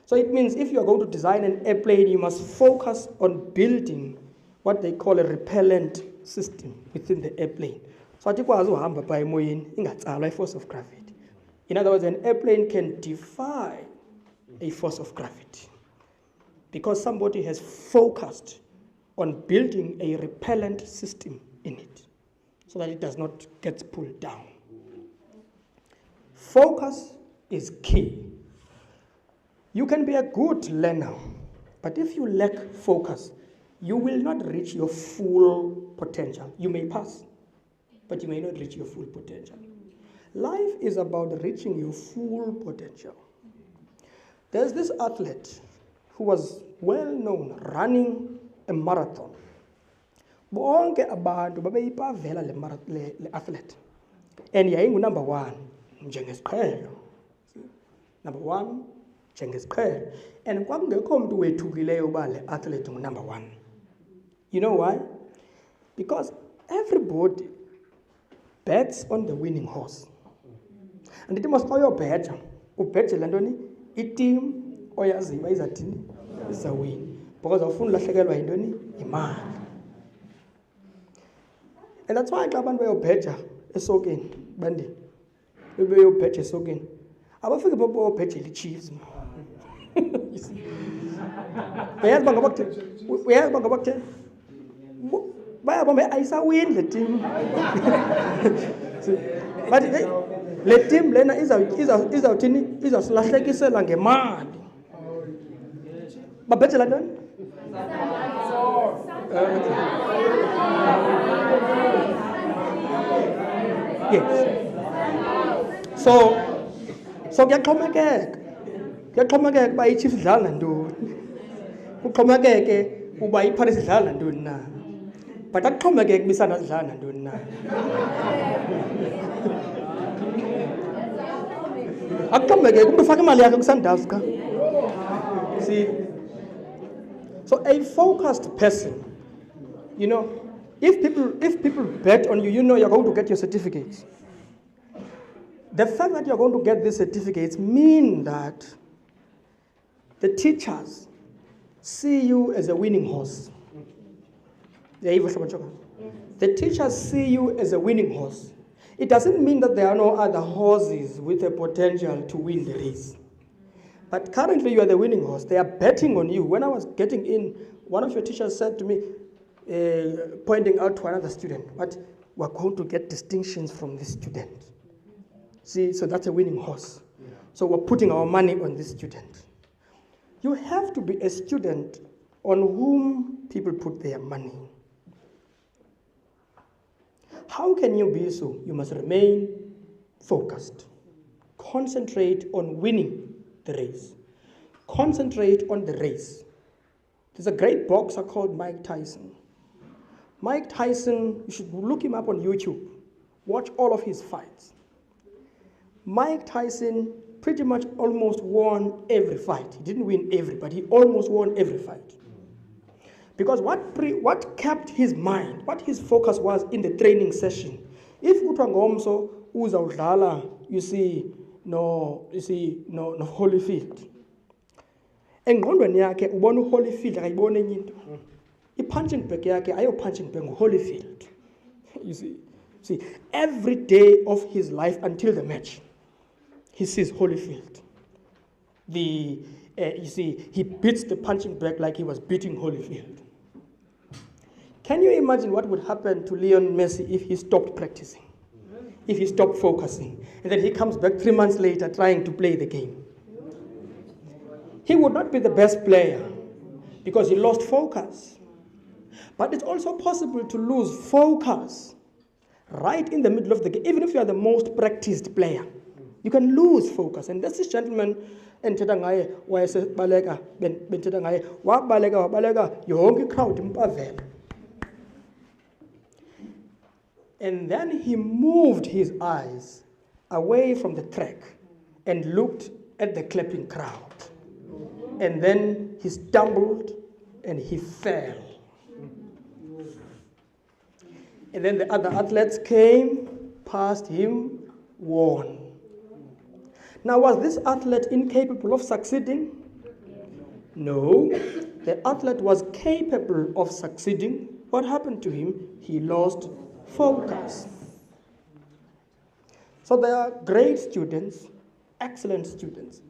So it means if you are going to design an airplane, you must focus on building what they call a repellent system within the airplane. So atikwazi uhamba pha emoyeni ingatsalwa i-force of gravity. In other words, an airplane can defy a force of gravity because somebody has focused on building a repellent system in it so that it does not get pulled down. Focus is key. You can be a good learner But if you lack focus, you will not reach your full potential. You may pass, but you may not reach your full potential. Life is about reaching your full potential. There's this athlete who was well known running a marathon. Bonke abantu babeyipavela le athlete. And yayingu number 1 njengesiqhelo. Number 1 njengesiqhelo. And kwakungekho umuntu wethukileyo uba le athlete ngu number 1. You know why? Because everybody bets on the winning horse. And it must all bet. Ubhethe le ntoni i-team oyaziyo izathini izawina. Because awufuni lahlekelwa yintoni imali. And that's why xa abantu bayobhetha esokeni bandi bebeyobhetha esokeni abafike bayobhetha i-Chiefs. Uyazi bangaba kutheni bayabamba ayisawini le team. But le team lena izawuthini izawusilahlekisela ngemali. Babhethe la ntoni? Yes. So kuyaxhomekeka uba i-Chiefs idlala ntoni. Kuxhomekeke uba i-Paris idlala ntoni na. But akuxhomekeke uba i-Sundowns idlala nantoni na. Akuxhomekeke umntu ufaka imali yakhe ku-Sundowns ka. See? So a focused person, you know, if people bet on you, you know you're going to get your certificates. The fact that you're going to get these certificates mean that the teachers see you as a winning horse. The teachers see you as a winning horse. It doesn't mean that there are no other horses with a potential to win the race. But currently you are the winning horse. They are betting on you. When I was getting in, one of your teachers said to me, pointing out to another student, but we're going to get distinctions from this student. See, so that's a winning horse. So we're putting our money on this student. You have to be a student on whom people put their money. How can you be so? You must remain focused. Concentrate on winning the race. Concentrate on the race. There's a great boxer called Mike Tyson. Mike Tyson, you should look him up on YouTube. Watch all of his fights. Mike Tyson pretty much almost won every fight. He didn't win every, but he almost won every fight. Because what kept his mind, what his focus was in the training session. If utangomso uzawudlala, you see no Holyfield. Engqondweni yakhe ubona uHolyfield akayibona enye into. I-punching bag yakhe ayo punching bag nguHolyfield. You see, every day of his life until the match, he sees Holyfield. You see, he beats the punching bag like he was beating Holyfield. Can you imagine what would happen to Lionel Messi if he stopped practicing? If he stopped focusing, and then he comes back 3 months later trying to play the game? He would not be the best player because he lost focus. But it's also possible to lose focus right in the middle of the game. Even if you are the most practiced player, you can lose focus. And this gentleman, wabaleka yonke crowd impavela. And then he moved his eyes away from the track and looked at the clapping crowd. And then he stumbled and he fell. And then the other athletes came, passed him, won. Now, was this athlete incapable of succeeding? No. The athlete was capable of succeeding. What happened to him? He lost focus. So there are great students, excellent students,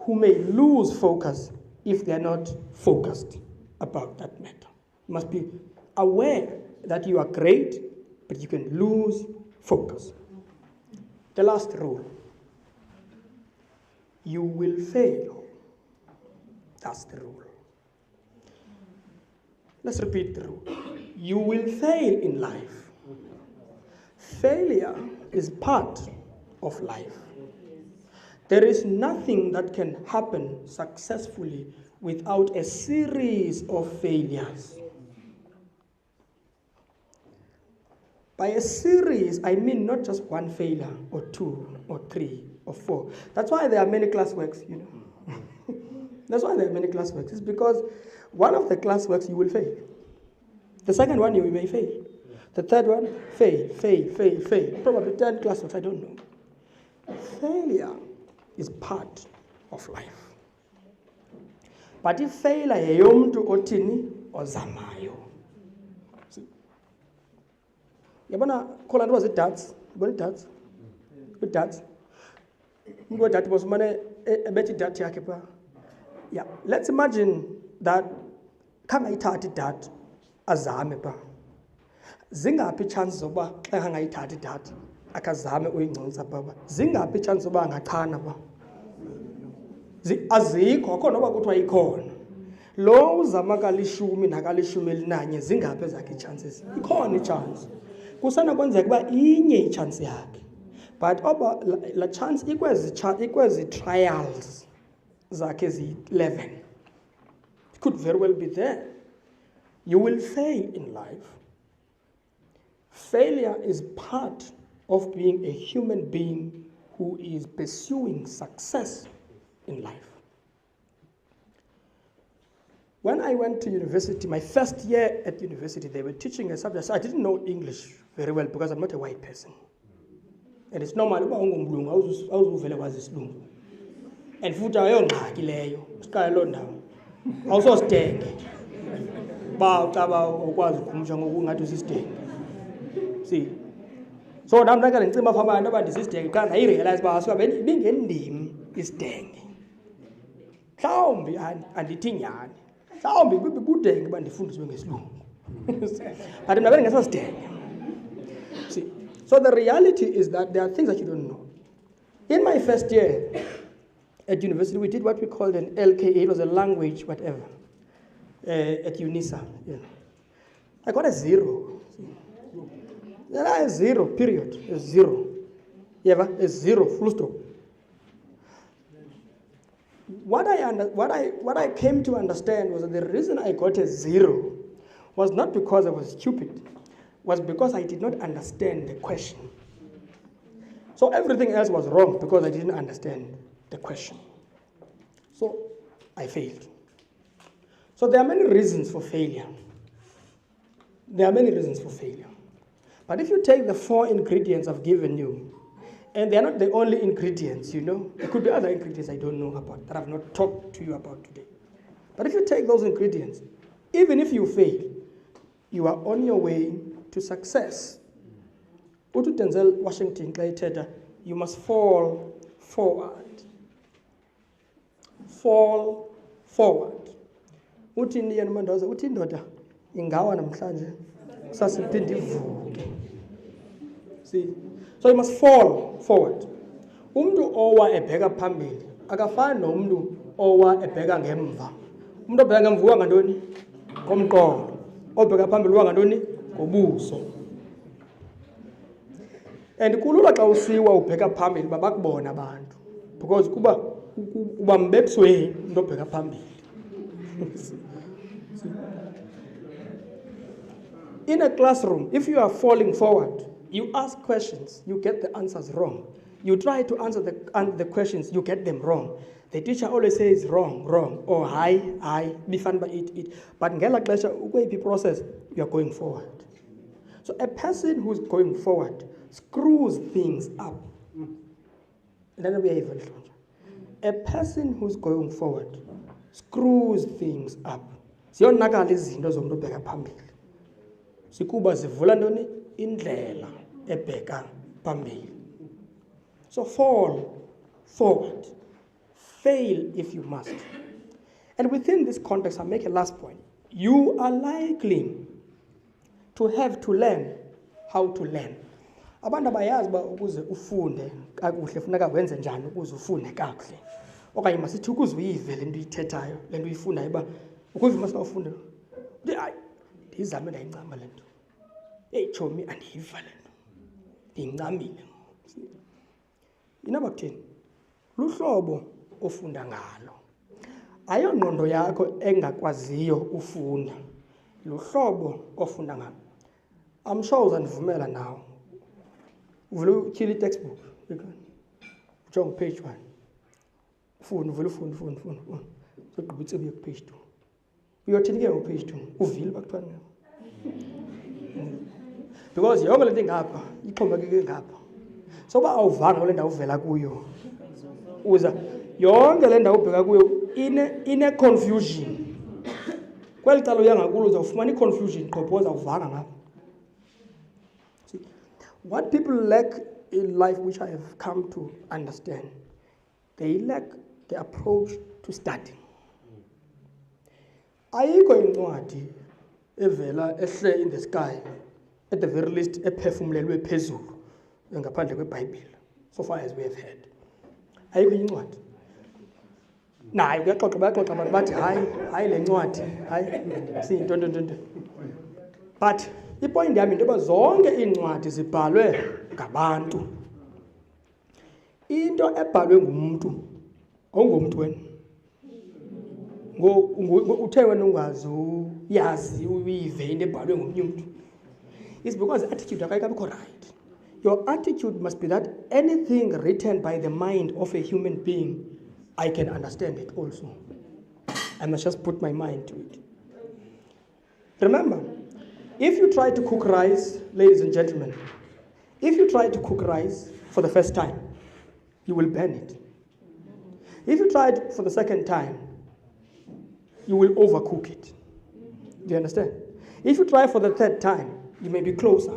who may lose focus if they are not focused about that matter. You must be aware that you are great, but you can lose focus. The last rule: you will fail. That's the rule. Let's repeat the rule. You will fail in life. Failure is part of life. There is nothing that can happen successfully without a series of failures. By a series, I mean not just one failure, or 2, or 3, or 4. That's why there are many classworks, you know. That's why there are many classworks. It's because one of the classworks you will fail. The second one you may fail. The third one, fail. Probably 10 classworks, I don't know. Failure is part of life. But if failure yeyomntu othini ozamayo. Yabona khona nto wazi-darts, yabona i-darts? I-darts. Umuntu we-dart bosumane ebetha i-dart yakhe pha. Yeah, let's imagine that khangayithatha i-dart azame pha. Zingaphi chances zokuba xa angayithatha i-dart akazame uyingcolisa pha? Zingaphi chances zokuba angachana pha? Azikho, akho noba kuthiwa ikhona. Lo uzama kalishumi nakalishumi elinanye zingaphi ezakhe i-chances? Ikhona i-chance. Kusana kwenzeka uba inye i-chance yakhe. But oba la chance ikwezi trials zakhe ezi-11. It could very well be there. You will fail in life. Failure is part of being a human being who is pursuing success in life. When I went to university, my first year at university, they were teaching a subject. So I didn't know English very well because I'm not a white person. And it's normal, and futhi ayongxaki leyo siqale loo ndawo awusositenge ba ucaba ukwazi ukhumsha ngokungathi usisitenge. See, so nami ndake ndicima apha abantu abandisisitenge xa ndayirealize uba asuka ibingendim isitenge. Mhlawumbi andithi nyhani, mhlawumbi bibudenge uba ndifundiswe ngesilungu but mna bendingesasitenge. See, so the reality is that there are things that you don't know. In my first year at university, we did what we called an LKA. It was a language, whatever, at UNISA. Yeah. I got a 0. Then I had 0, period. A 0. Yeah, a 0, full stop. What I came to understand was that the reason I got a 0 was not because I was stupid, was because I did not understand the question. So everything else was wrong because I didn't understand the question. So I failed. So there are many reasons for failure. There are many reasons for failure. But if you take the 4 ingredients I've given you, and they're not the only ingredients, you know, there could be other ingredients I don't know about, that I've not talked to you about today. But if you take those ingredients, even if you fail, you are on your way to success. Utu Denzel Washington claimed, you must fall forward. Fall forward. Uti ndiye mandoza, uti ndoda ingawa namhlanje sasiphinde ivuke. See, so you must fall forward. Umuntu owa ebheka phambili akafani nomuntu owa ebheka ngemva. Umuntu obheka ngemva uwa ngantoni? Komqolo. Obheka phambili uwa ngantoni? Ngobuso. And kulula xa usiwa ubheka phambili babakubona abantu because kuba uba mbebusweni umuntu obheka phambili. In a classroom, if you are falling forward, you ask questions, you get the answers wrong. You try to answer the questions, you get them wrong. The teacher always says wrong, or hi, be fun by it. But in ngela xesha ukuyiphi process, you are going forward. So a person who's going forward screws things up. A person who's going forward screws things up. Ziyonakala izinto zomuntu obheka phambili. Sikuba zivula ntoni indlela ebheka phambili. So fall forward. Fail if you must. And within this context, I'll make a last point. You are likely to have to learn how to learn. Abantu abayazi ba ukuze ufunde kakuhle funeka wenze njani ukuze ufunde kakuhle. Okanye masithi ukuze uyive le nto uyithethayo, le nto uyifundayo ba ukuze masawufunde. ndiyizame ndayincama le nto. Tshomi andiyiva le nto, ndiyincamile. Inaba kutheni? Luhlobo ofunda ngalo. Ayongqondo yakho engakwaziyo ufunda. Luhlobo ofunda ngalo. I'm sure uzandivumela now. Uvule utyhila i-textbook. Ujonge page 1. Ufunda. Sogqiba itsebe uye ku-page 2. Uyothini ke ngo-page 2? Uvile bakuthiwa na? Because yonke le nto ingapha, ixhomekeke ngapha. So uba awuvanga kule ndawo uvela kuyo, uza yonke le ndawo ubheka kuyo ine-confusion. Kweli cala uya ngakulo uzawufumana i-confusion qho because awuvanga ngapha. See, what people lack in life, which I have come to understand, they lack the approach to studying. Ayikho incwadi evela ehle in the sky, at the very least ephefumlelwe phezulu ngaphandle kweBhayibhile, so far as we have heard. Ayikho incwadi. Nayo kuyaxoxa bayaxoxa abantu bathi hayi le ncwadi hayi siyinto. But ipoint yami into yoba zonke iincwadi zibhalwe ngabantu. Into ebhalwe ngumntu awungomntu wena. Uthe wena ungazi uyazi uyive into ebhalwe ngomnye umntu. It's because the attitude akayikabikho right. Your attitude must be that anything written by the mind of a human being, I can understand it also. I must just put my mind to it. Remember, if you try to cook rice, ladies and gentlemen, if you try to cook rice for the first time, you will burn it. If you try it for the second time, you will overcook it. Do you understand? If you try for the third time, you may be closer.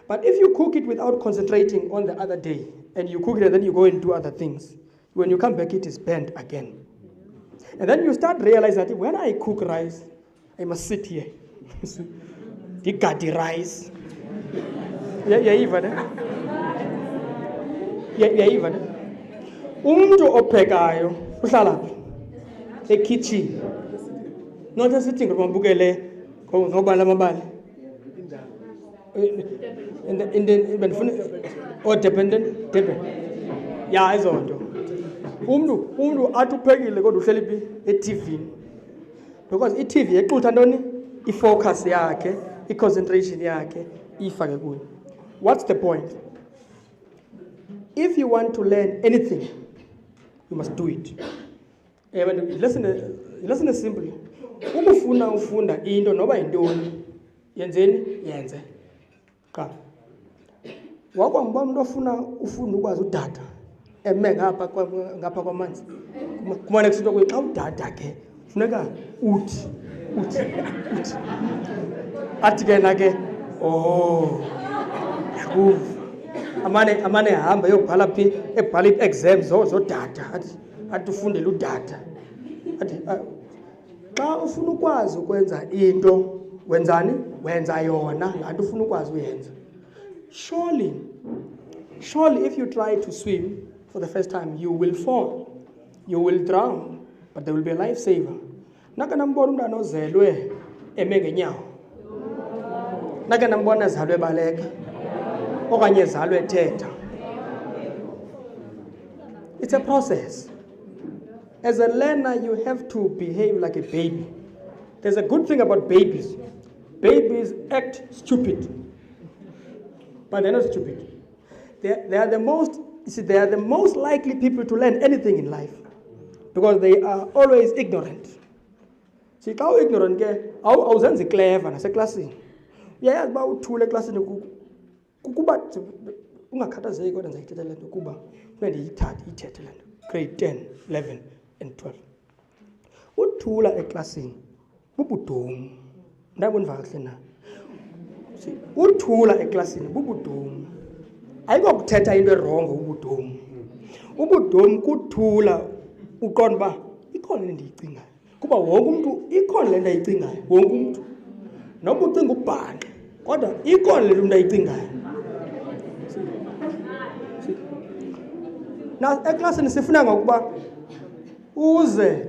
But if you cook it without concentrating on the other day, and you cook it and then you go and do other things, when you come back, it is burnt again. And then you start realizing that when I cook rice, I must sit here. You got the rice. Yeah, even. Yeah, even. Umuntu ophekayo uhlala phi? Kitchen. Not just sitting ngibukele ngoba lamabali. In the dependent. Yeah, izonto. Umuntu athi uphekile kodwa uhleli phi e-TV. Because i-TV exutha ntoni? I-focus yakhe, i-concentration yakhe ifake kuyo. What's the point? If you want to learn anything, you must do it. Listen is simple. Ukufuna ufunda into noba yintoni, yenzeni yenze. Qala. Wakwangibona umuntu ofuna ufunda ukwazi udada. Eme ngapha kwamanzi. Kumane kusinto xa udada ke funeka uthi. Athi ke na ke yakuva. Amane hamba yobhala phi ebhala i-exams zodada athi ufundele udada. Athi xa ufuna ukwazi ukwenza into wenzani? Wenza yona ngathi ufuna ukwazi uyenza. Surely if you try to swim for the first time, you will fall. You will drown, but there will be a lifesaver. Naka nambona umntana ozelwe eme ngenyawo. Naka nambona ezalwe baleka. Okanye ezalwe ethetha. It's a process. As a learner, you have to behave like a baby. There's a good thing about babies. Babies act stupid, but they're not stupid. They are the most likely people to learn anything in life because they are always ignorant. See, how ignorant ke awuzenzi clever naseklasini. Uyayazi uba uthule eklasini kukuba ungakhathazeki kodwa ndizayithetha le nto kuba funeka ndiyithethe le nto. Grade 10, 11 and 12. Uthula eklasini bubudumu. Ndabona kahle na. See, uthula eklasini bubudumu. Ayiko kuthetha into erongo ubudumu. Ubudumu kuthula uqonda ba ikhona le ndiyicingayo. Kuba wonke umuntu ikhona le nto ayicingayo. Wonke umuntu. Noba ucinga ubhanqa, kodwa ikhona le nto ayicingayo. Na eklasini sifuna ngokuba uze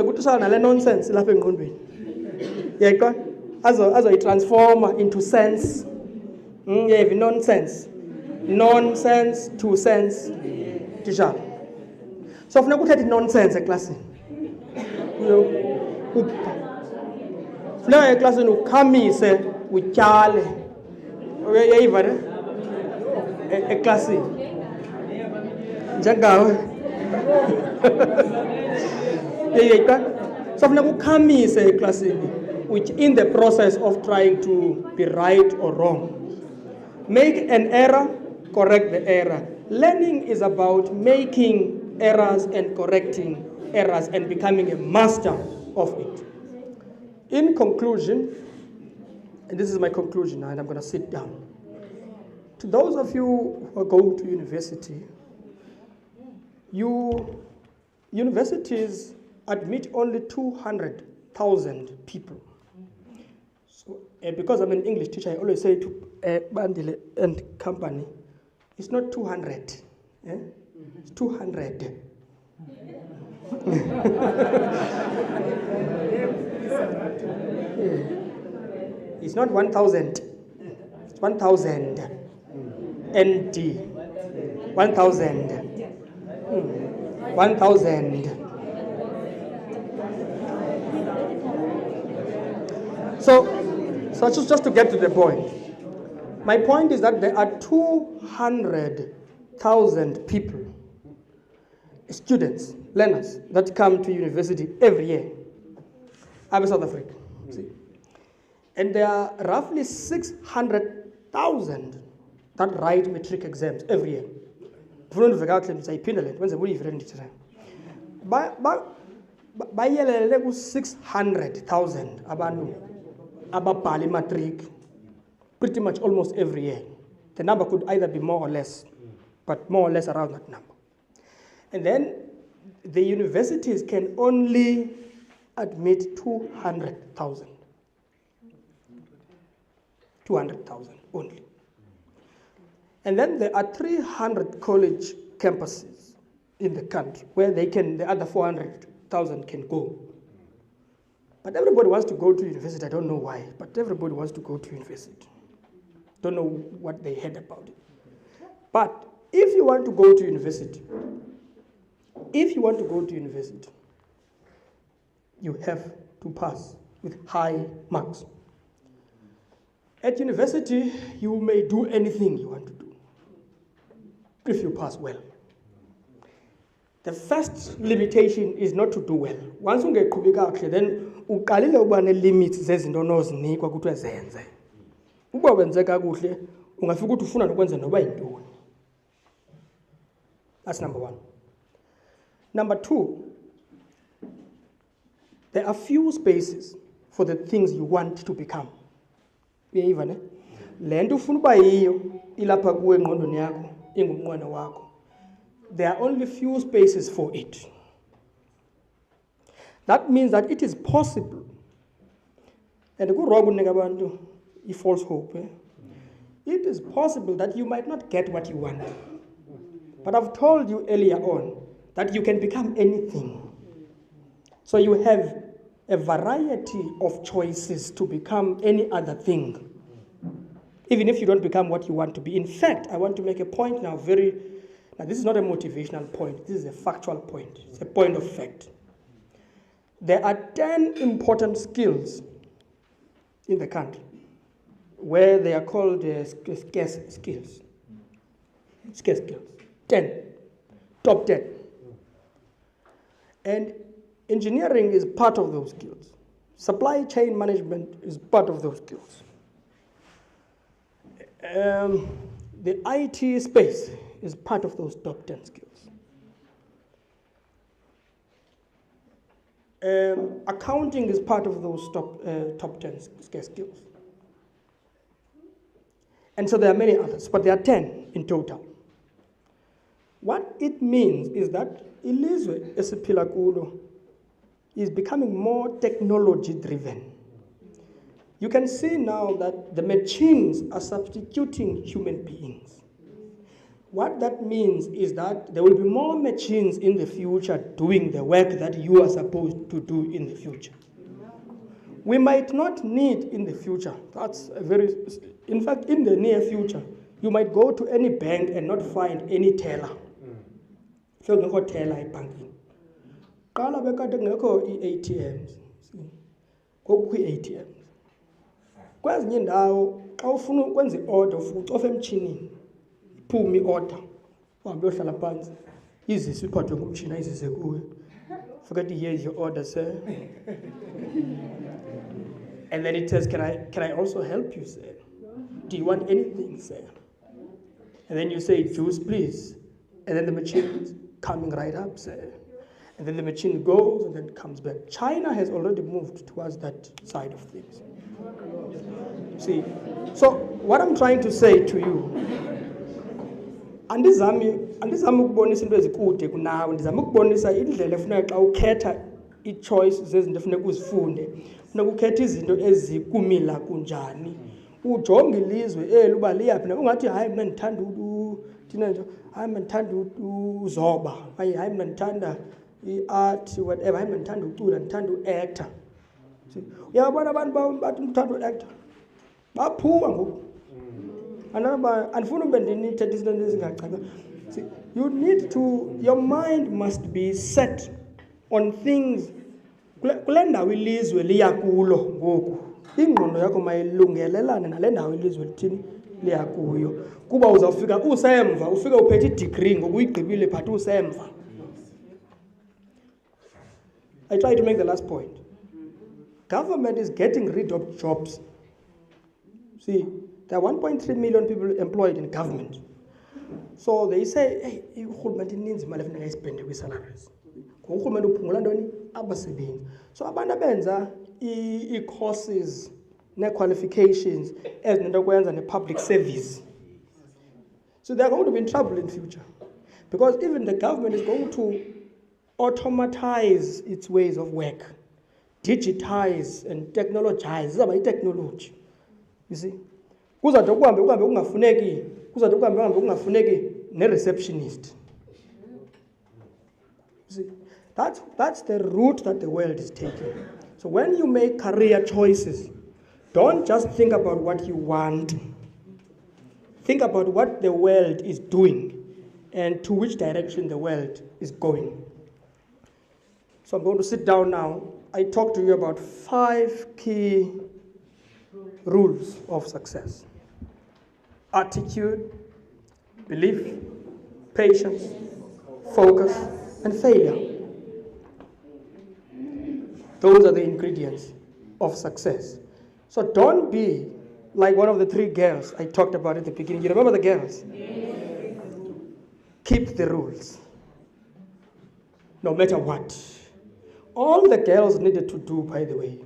kuthishala nale nonsense lapha engqondweni. yeka azoyitransforma into sense. Yeah, nonsense to sense. Teacher. So funeka uthethe nonsense eklasini. Funeka eklasini ukhamise utyale. Uyayiva ne? Eklasini. Njengawe. Yeka. So funeka ukhamise eklasini which in the process of trying to be right or wrong. Make an error, correct the error. Learning is about making errors and correcting errors and becoming a master of it. In conclusion, and this is my conclusion now, and I'm going to sit down. To those of you who are going to university, universities admit only 200,000 people. So, because I'm an English teacher, I always say to Bandile and company, it's not 200, it's 200. It's not 1,000, it's 1,000. ND, 1,000. 1,000. So just to get to the point, my point is that there are 200,000 people, students, learners, that come to university every year. I'm in South Africa, see? And there are roughly 600,000 that write matric exams every year. Bayelele ku 600,000 abantu ababhala matric pretty much almost every year. The number could either be more or less, but more or less around that number. And then the universities can only admit 200,000. 200,000 only. And then there are 300 college campuses in the country where the other 400,000 can go. But everybody wants to go to university. I don't know why, but everybody wants to go to university. Don't know what they heard about it. But if you want to go to university, you have to pass with high marks. At university, you may do anything you want to do if you pass well. The first limitation is not to do well. Once you get kakuhle, then uqalile uba ne-limits zezinto onozinikwa ukuthi zenze. Uba wenze kakuhle, ungafika ukuthi ufuna nokwenza noba yintoni. That's number one. Number two, there are few spaces for the things you want to become. Uyayiva ne? Le nto ufuna uba yiyo ilapha kuwe engqondweni yakho, ingumnqweno wakho. There are only few spaces for it. That means that it is possible. And false hope. It is possible that you might not get what you want. But I've told you earlier on that you can become anything. So you have a variety of choices to become any other thing, even if you don't become what you want to be. In fact, I want to make a point now, now this is not a motivational point, this is a factual point. It's a point of fact. There are 10 important skills in the country where they are called scarce skills. Scarce skills. 10. Top 10. And engineering is part of those skills. Supply chain management is part of those skills. The IT space is part of those top 10 skills. Accounting is part of those top 10 skills. And so there are many others, but there are 10 in total. What it means is that ilizwe esiphila kulo is becoming more technology driven. You can see now that the machines are substituting human beings. What that means is that there will be more machines in the future doing the work that you are supposed to do in the future. we might not need in the future. That's a very, in fact, in the near future, you might go to any bank and not find any teller. So you go teller at banking. Kala bekade ngekho i-ATMs. Kokho i-ATMs. Kwezinye indawo xa ufuna ukwenza i-order ucofa emtshinini. Iphume i-order. Uhambe uyohlala phansi. Izise iphathwe ngumtshini ayizise kuwe. Forget to hear your order, sir. And then it says, can I also help you, sir? Do you want anything, sir? And then you say, juice, please. And then the machine is coming right up, sir. And then the machine goes and then comes back. China has already moved towards that side of things. See, so what I'm trying to say to you, andizami ukubonisa into ezikude kunawe, ndizama ukubonisa indlela efuneka xa ukhetha i-choice zezinto efuneka uzifunde, funeka ukhetha izinto ezikumila kunjani, ujonge ilizwe eli uba liyaphi na, ungathi hayi mna ndithanda hayi mna ndithanda uzoba, hayi mna ndithanda i-art whatever, hayi mna ndithanda ucula, ndithanda u-actor. Uyabona abantu bathi ndithanda u-actor baphuka ngoku. You need to, your mind must be set on things. Kule ndawo ilizwe liya kulo ngoku, ingqondo yakho mayilungelelane nale ndawo ilizwe lithini liya kuyo, kuba uzawufika usemva, ufika uphethe i-degree ngoku uyigqibile but usemva. I try to make the last point. Government is getting rid of jobs. See, there are 1.3 million people employed in government. So they say, hey, urhulumente ininzi imali efuneka ispende kwi-salaries. Urhulumente uphungula ntoni? Abasebenzi. So abantu abenza i-courses ne-qualifications ezinento kwenza ne-public service. So they're going to be in trouble in future. Because even the government is going to automatize its ways of work, digitize and technologize. This is about technology. You see? Kuzade ukuhambe kungafuneki ne-receptionist. See, that's the route that the world is taking. So when you make career choices, don't just think about what you want. Think about what the world is doing and to which direction the world is going. So I'm going to sit down now. I talk to you about 5 key rules of success: attitude, belief, patience, focus, and failure. Those are the ingredients of success. So don't be like one of the 3 girls I talked about at the beginning. You remember the girls? Yes. Keep the rules, no matter what. All the girls needed to do, by the way,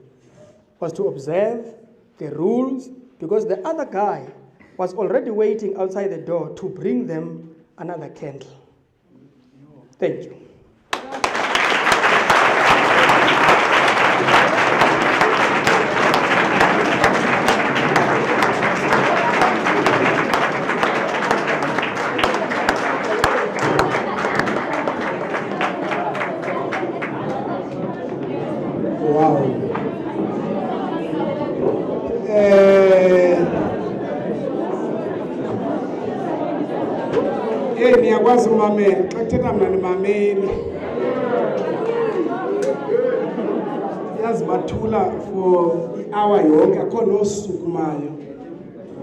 was to observe the rules, because the other guy was already waiting outside the door to bring them another candle. Thank you. Wow. Niyakwazi umamela xa kuthetha mna nimameli. Yazi bathula for i-hour yonke, akho nosukumayo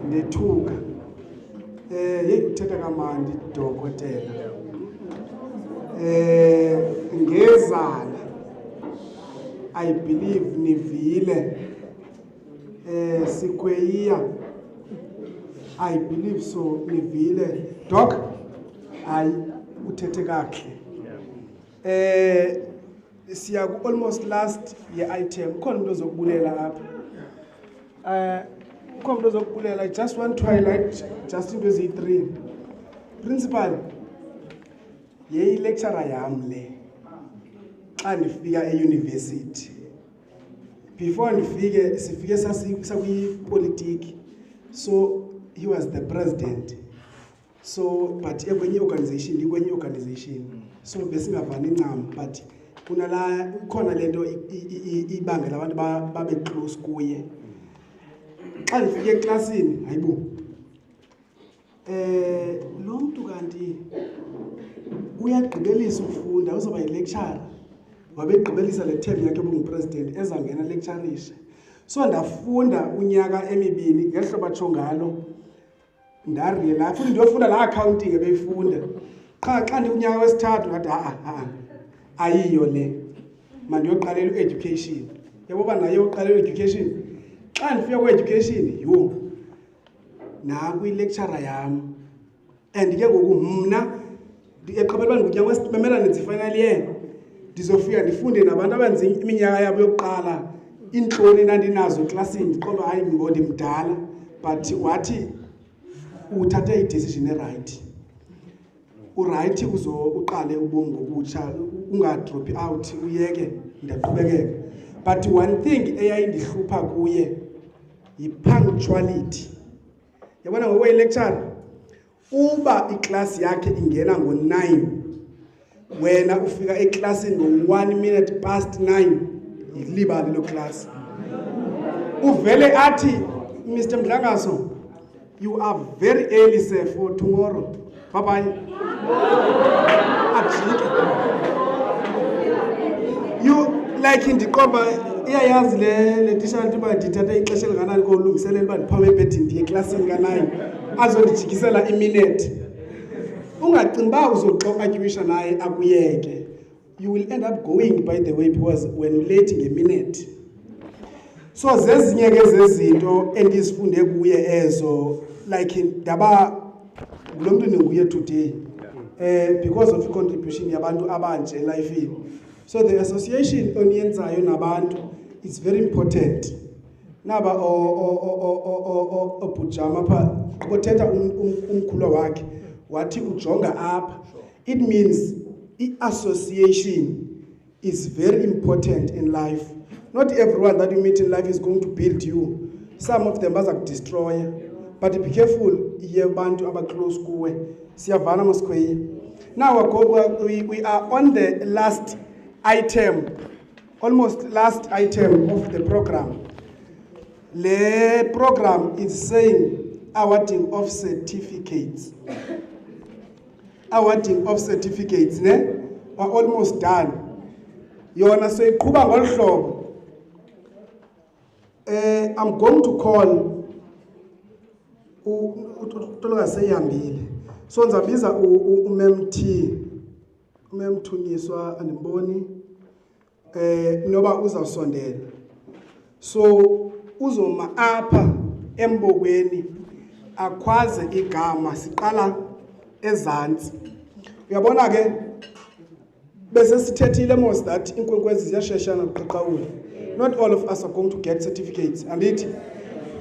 nethuka. Uthetha kamandi dokotela. Ngezala, I believe nivile. Sikweya, I believe so nivile. Doc, I uthethe kahle. Siya almost last year item. Khona umuntu ozokubulela apha. Khona umuntu ozokubulela. I just want to highlight just into Z3. Principal, ye lecturer yam le. Xa ndifika e-university. Before ndifike sifike sakwi-politics. So he was the president. So but kwenye organization, so besingavani ncam, but unala khona lento ibangela abantu babe close kuye. Xa ndifike eklasini hayibo lo mntu kanti uyagqibelisa ukufunda uzoba yi-lecturer wabegqibelisa le term yakhe bungu-president ezangena lecturishe. So ndafunda unyaka emibini ngehlobo atsho ngalo ndarealize futhi ndiyofunda la accounting ebeyifunda xa ndiunyaka wesithathu ngathi ayiyo le mandiyoqalela education yabo ba nayo uqalela education xa ndifika ku-education yho naku i-lecturer yam and ke ngoku mna eqabela unyaka wesibemela nenzi final year ndizofika ndifunde nabantu abenza iminyaka yabo yokuqala intloni nandinazo eklasini ndiqonda hayi ndimdala but wathi uthathe i-decision right uright uqale ubomi ngokutsha ungadropi out uyeke ndiyaqhubekeka. But one thing eyayindihlupha kuye yi-punctuality. Yabona ngokuyi-lecturer uba iklasi yakhe ingena ngo-9 wena ufika eklasini ngo-1 minute past 9 yilibali lo klasi. Uvele athi Mr. Mdlangaso, you are very early sir for tomorrow. Bye bye. You like indiqoba iyayazi le tisha ntiba ndithatha ixesha elinganani kolungiselela uba ndiphame ebhedini ndiye eklasini ka9 azondijikisela iminute. Ungacinga uba uzoxokatywisha naye akuyeke. You will end up going by the way because when you late ngeminute. So zezinye ke zezinto endizifunde kuye ezo like ndaba lo mntu ninguye today because of contribution yabantu abanje elifini. So the association oniyenzayo nabantu is very important. Naba obujama pha kuthetha umkhulu wakhe wathi ujonga apha. It means association is very important in life. Not everyone that you meet in life is going to build you. Some of them baza destroy. But be careful ye bantu aba close kuwe. Siyavana masikweye. Now we are on the last item, almost last item of the program. The program is saying awarding of certificates. Awarding of certificates, ne? Are almost done. Yona so iqhuba ngolu hlobo. I'm going to call utologa seyihambile. So nzabiza umemthunyiswa andiboni noba uzawusondela. So uzoma apha embokweni akhwaze igama siqala ezantsi. Uyabona ke bese sithethile mos that inkwenkwezi ziyasheshana kuqaqawula. Not all of us are going to get certificates and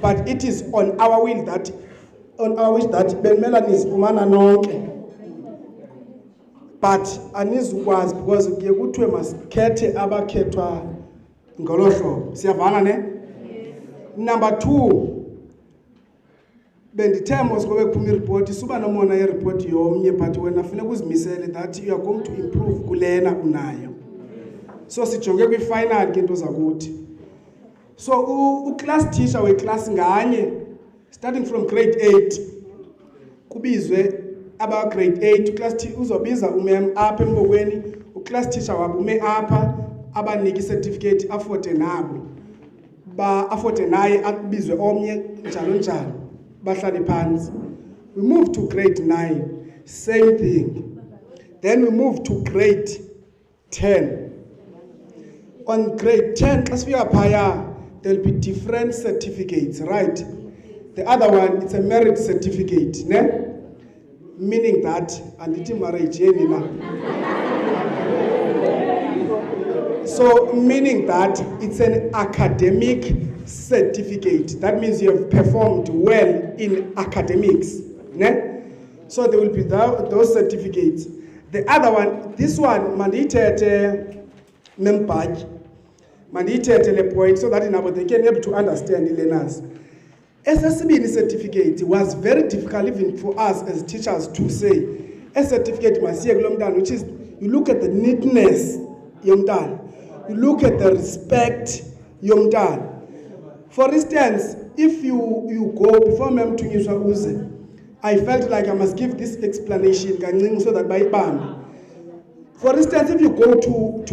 but it is on our wish that benmelani zifumana nonke. But anizukwazi because kuye kuthiwe masikhethe abakhethwa ngolo hlobo. Siyavana ne? Number 2, bendithe mos ngobe kuphuma ireport suba nomona yereport yomnye but wena funeka uzimisele that you are going to improve kulena unayo. So sijonge kwi-final ke into zakuthi. So u-class teacher we-class nganye starting from grade 8 kubizwe aba grade 8 u-class uzobiza umem apha embokweni u-class teacher wabo ume apha abanika i-certificate afote nabo afote naye abizwe omnye njalo njalo bahlale phansi. We move to grade 9, same thing. Then we move to grade 10. On grade 10, class phaya, there will be different certificates, right? The other one, it's a merit certificate, ne? Meaning that, and it's marriage, so meaning that it's an academic certificate. That means you have performed well in academics, ne? So there will be those certificates. The other one, this one, manditete membaj. Manditete le point so that they can be able to understand the learners. SSB certificate was very difficult even for us as teachers to say. A certificate which is, you look at the neatness yomntana. You look at the respect yomntana. For instance, if you go before mem to uze, I felt like I must give this explanation so that by bam. For instance, if you go to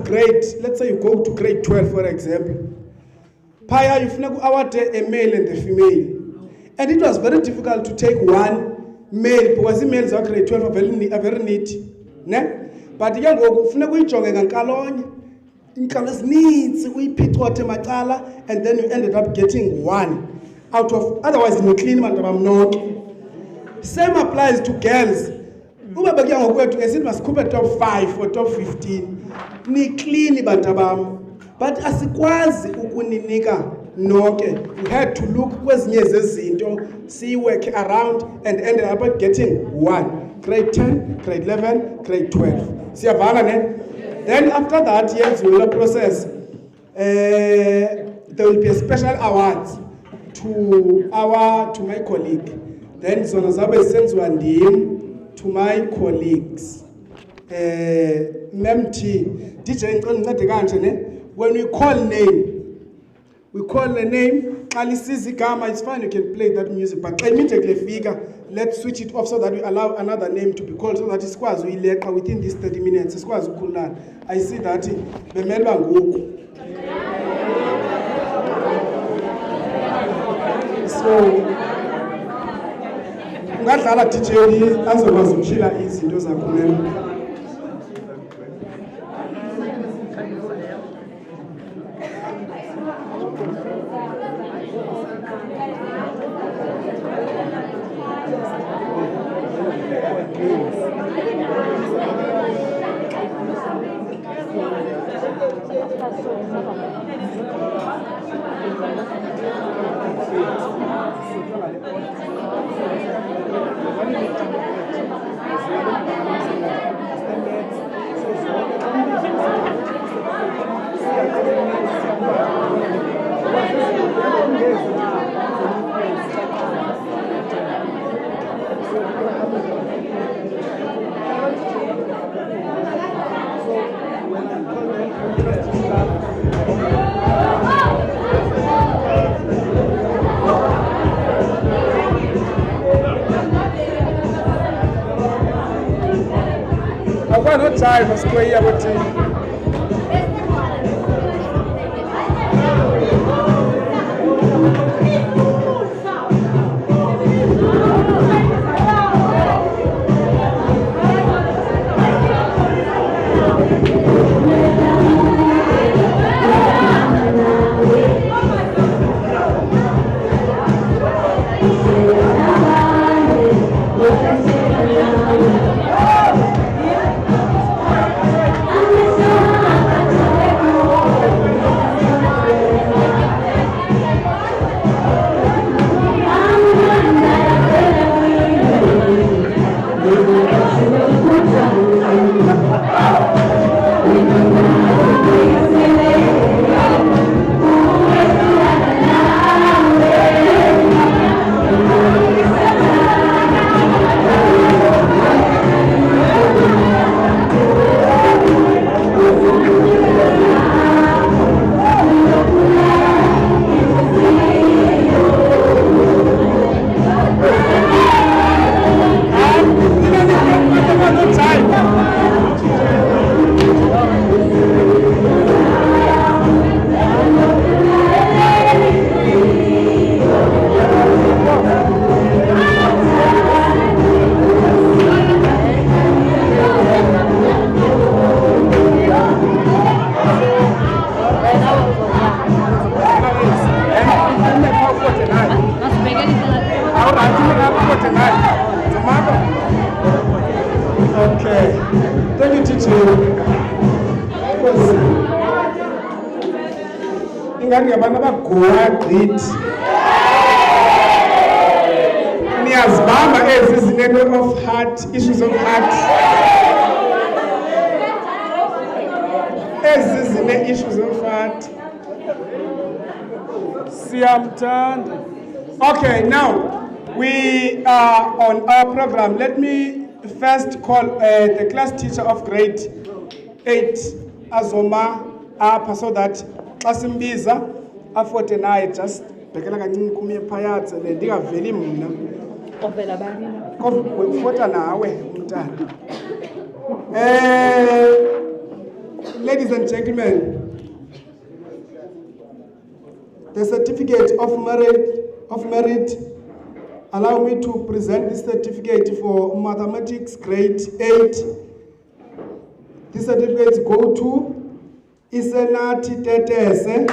grade, let's say you go to grade 12, for example, Paya, you award a male and a female. And it was very difficult to take one male, because the males are grade 12 are very neat. Ne? But you go, and then you ended up getting one out of, otherwise in the clean man not. Same applies to girls. It must cover top 5 or top 15. Ni clean bantabam. But as it was ukuninika noke, you had to look see work around and ended up getting one. Grade 10, grade 11, grade 12. See Then after that, yes, we will process. There will be a special award to my colleague. Then Zonazabe sends one DM to my colleagues. Memti, DJ, when we call the name, it's fine, you can play that music, but immediately figure, let's switch it off so that we allow another name to be called, so that it's quite within these 30 minutes. It's quite I see that the Melbourne. So, ngadlala DJ azokwazi ukushila izinto zakho. No time for square year with Okay. Thank you, teacher. Ingani abantu abagoa grit. Niyazibamba ezi zinento of heart, issues of heart. Ezi zine issues of heart. Siyamthanda. Okay, now we are on our program. Let me first call the class teacher of grade 8, azoma apha so that xa simbiza afote naye just bhekela kancinci kumye phayatse le ndingaveli mna Ovela bani na? ufota nawe umntana. Ladies and gentlemen, the certificate of merit, allow me to present this certificate for mathematics grade 8. These certificates go to Isenati Tetese.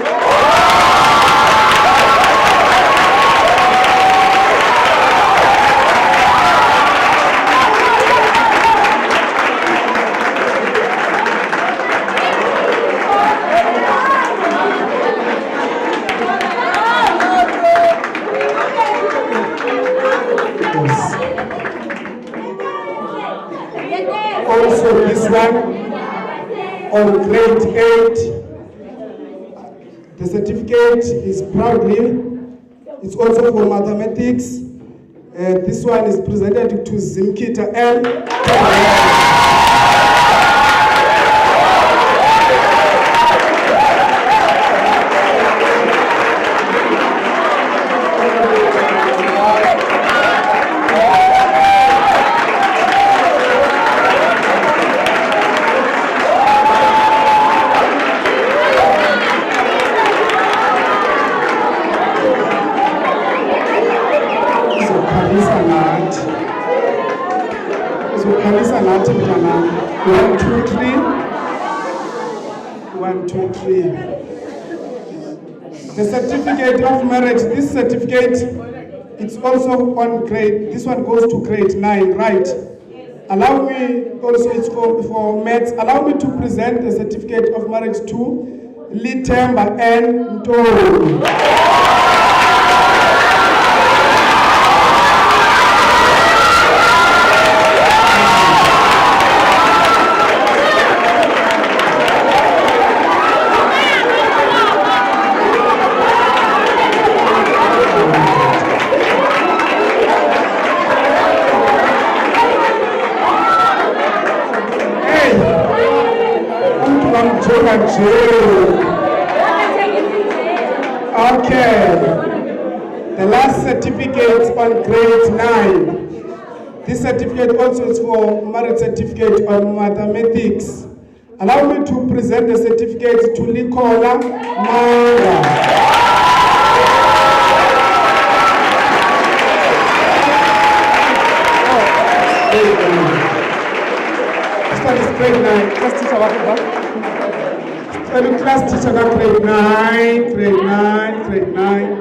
Also this one on grade 8, the certificate is proudly, it's also for mathematics. This one is presented to Zimkita L. Khalisa nathi mntana 1 2 3 1 2 3. The certificate of merit, this certificate, it's also on grade, this one goes to grade 9, right? Allow me, also it's for maths, allow me to present the certificate of merit to Litemba N. Ntoro. Okay, the last certificate on grade 9. This certificate also is for merit certificate on mathematics. Allow me to present the certificate to Nicola Manga. This one is grade 9. Class teacher, what about? Class teacher got grade 9, grade 9, grade 9.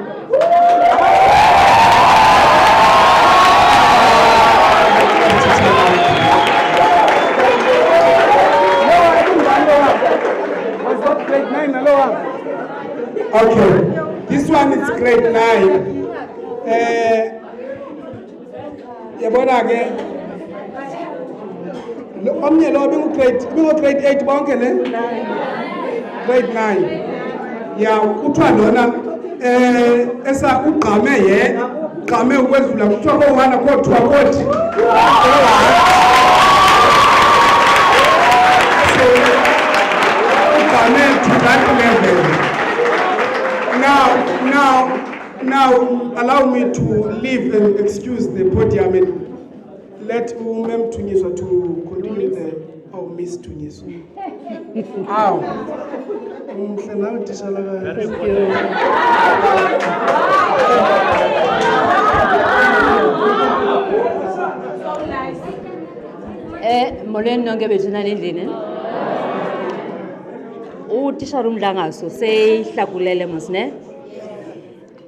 Was that grade 9 lower? Okay, this one is grade 9. Yabona again. Omnye lo bingu grade 8 bonke ne? Grade 9. Ya kuthiwa lona esa ugqame ugqame ukwedlula kuthiwa ko1 ko2 ko3. Ugqame to that level. Now allow me to leave and excuse the podium and let Mem Tunyiswa to continue the Miss Tunyiswa. Ow. Thank you. Molweni nonke bethu nalendlini. Utishara umdlangazo seyihlakulele mosne.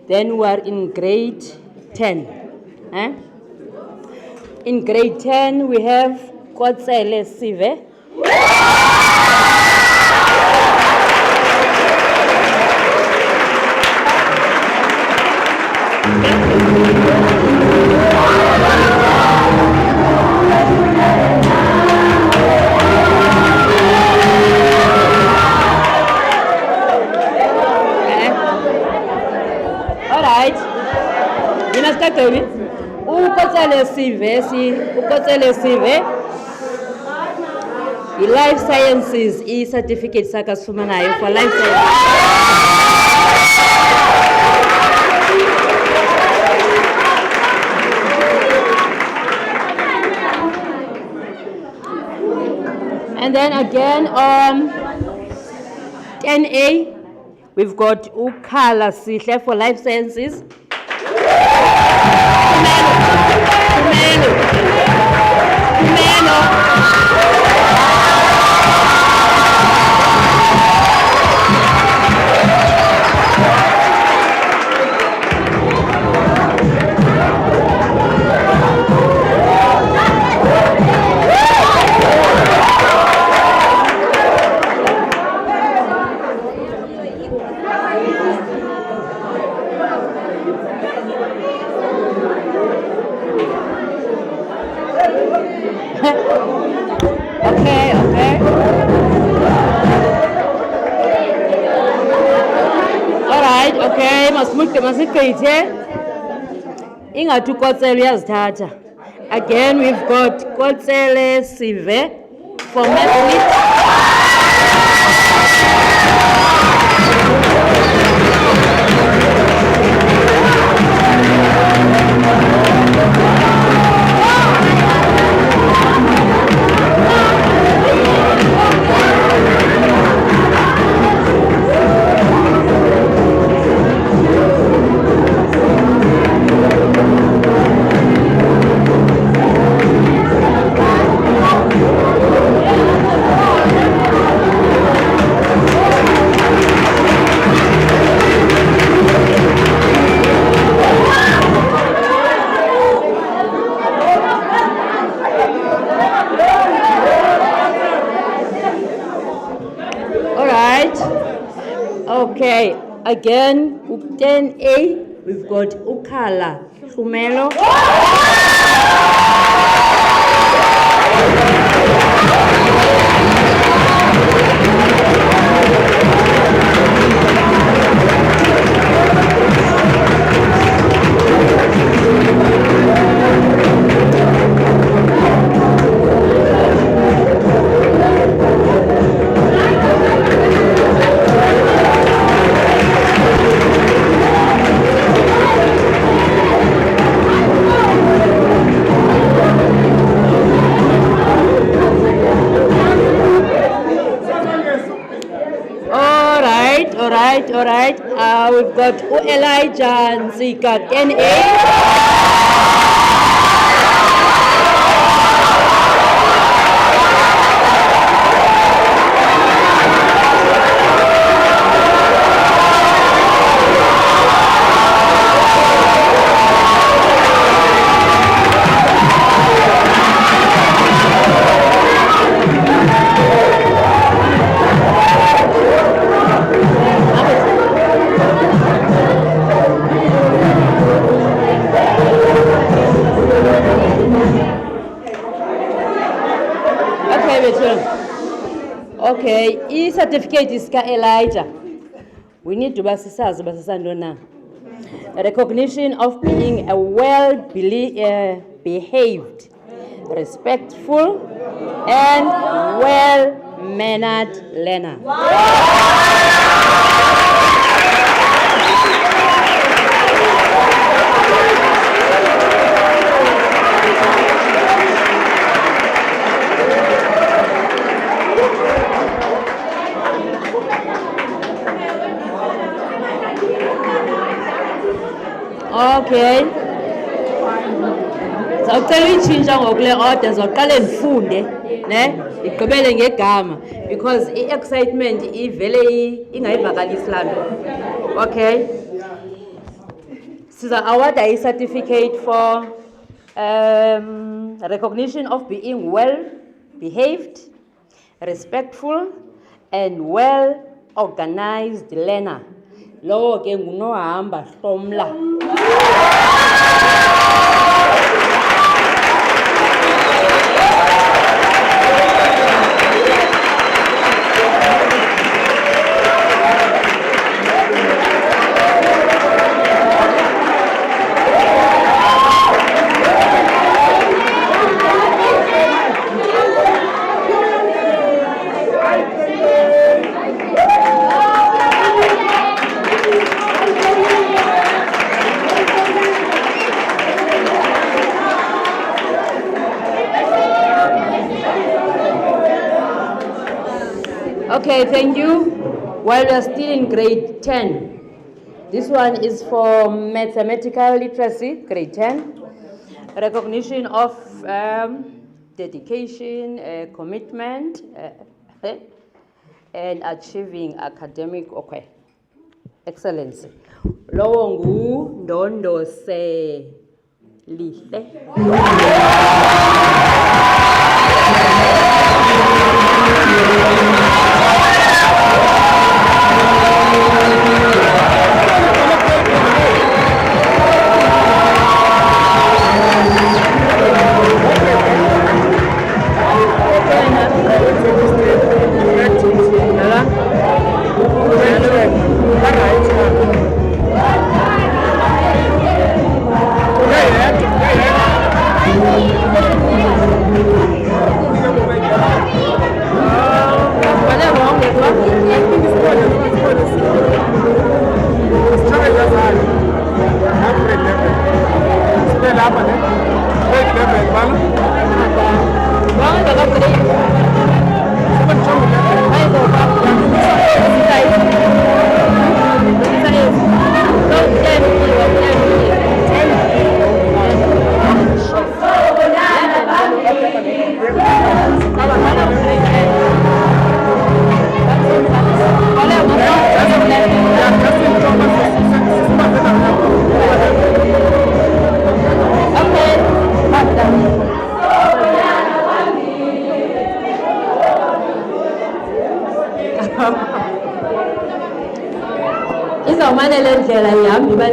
Then we are in grade 10. In grade 10 we have Kotsele Sive. All right. You must start with me. Ukotsele Sive. i-life sciences i-certificate sakhe asifumanayo for life sciences. And then again, 10A, we've got Ukhala Sihle for life sciences. Okay. All right, okay, masigqithe. Ingathi uKotsele uyazithatha. Again, we've got Kotsele Sive for mathematics. Okay, again, 10A, we've got Ukhala Khumelo. All right. We've got Elijah Nzika, 10A. Okay, i-certificate is ka-Elijah. We need to basisazi basisandona. A recognition of being a well-behaved, respectful, and well-mannered learner. Okay. Sawucela uyitshintsha ngokule order ndizoqale ndifunde ne igqibele ngegama because i-excitement ivele ingayivakalisi laa nto. Okay. Siza award i-certificate for recognition of being well behaved, respectful, and well organized learner. Lowo ke ngunohamba Hlomla. Okay, thank you. While we are still in grade 10, this one is for mathematical literacy, grade 10. Recognition of dedication, commitment, and achieving academic excellence. Lowo ngundondose lihle.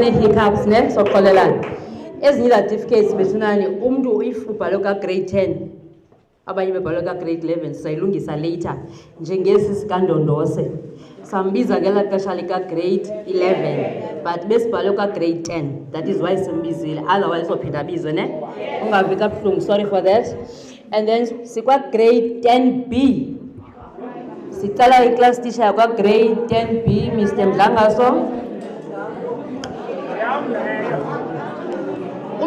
Hiccups ne soxolelana ezinye certificates bethunani umuntu uyifubhalo ka grade 10 abanye bebhalo ka grade 11 sayilungisa later njengesi sikandondose sambiza ngela xesha lika grade 11 but besibhalo ka grade 10 that is why simbizile otherwise ophinda bizwe ne ungavika buhlungu sorry for that and then sikwa grade 10B sicala iclass teacher yakwa grade 10B Mr. Mdlangaso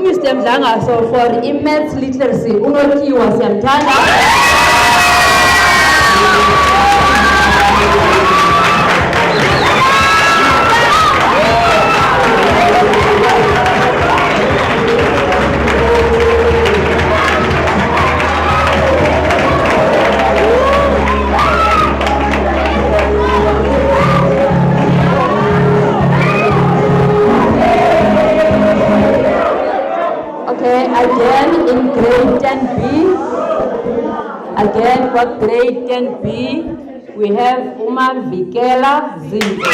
Mr. Mdlangaso for immense literacy unokiwa siyamthanda Again in grade 10B, again for grade 10B, we have Uma Vikela Zinto.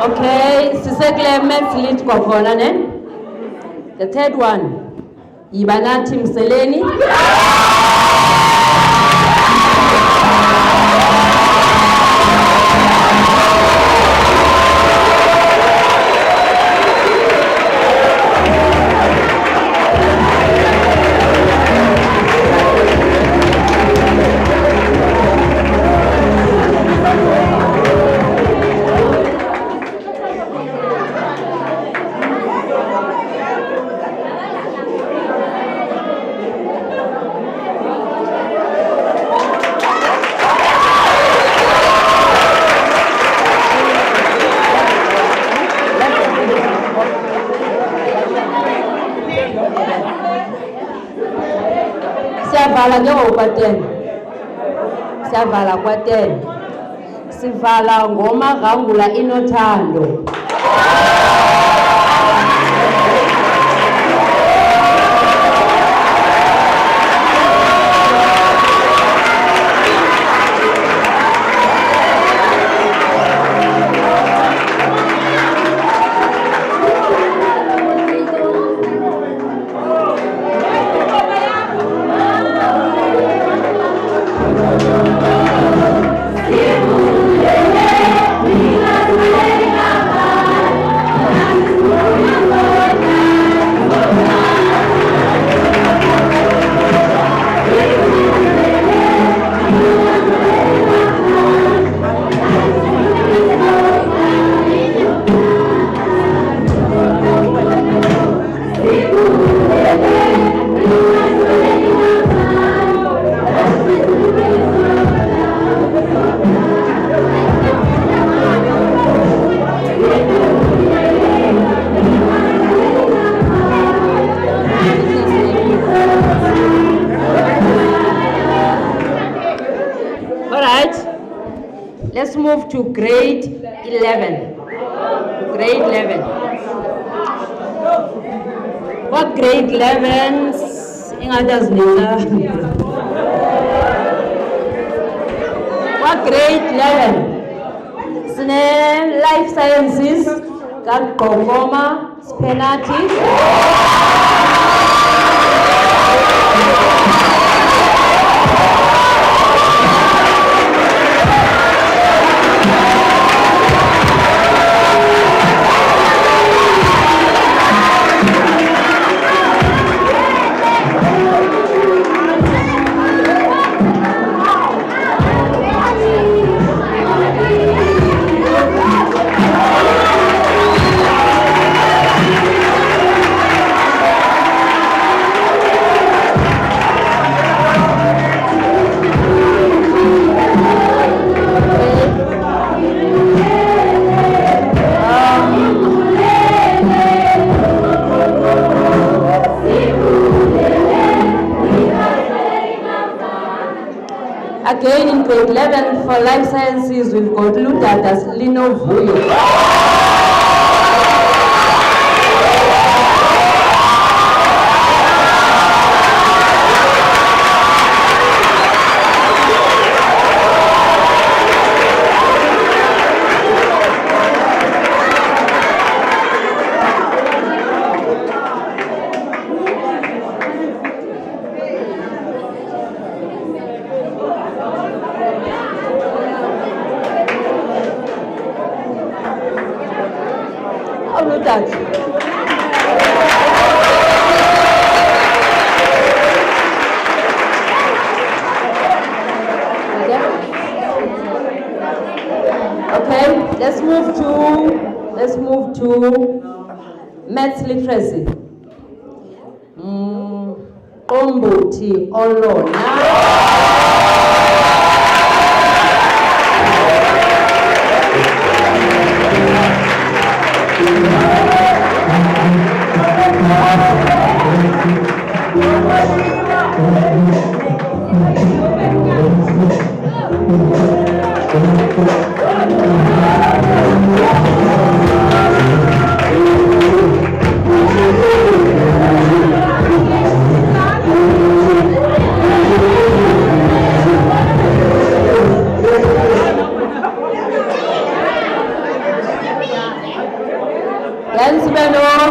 Okay, sisekle maths lit kwakhona ne. The third one, Ibanathi Mseleni. Siyavala njengokwateni siyavala kwateni sivala ngomaghangula inothando Yeah. Let's move to grade 11. Grade 11. What grade 11? Ingadas nila. What grade 11? Sine life sciences, Goma, Spenati. Again, in grade 11 for life sciences, we've got Ludadas Lino Vuyo. Okay, let's move to maths literacy. Ombuti Olona.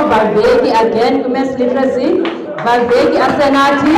Baveki again to maths literacy. Baveki Asenati.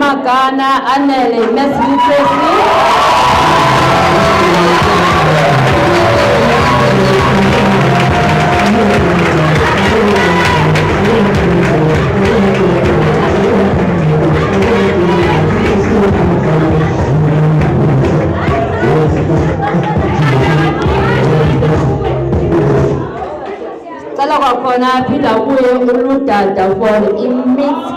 Magana Anele maths literacy. Cala kwakhona phinda kuye uludada for imit.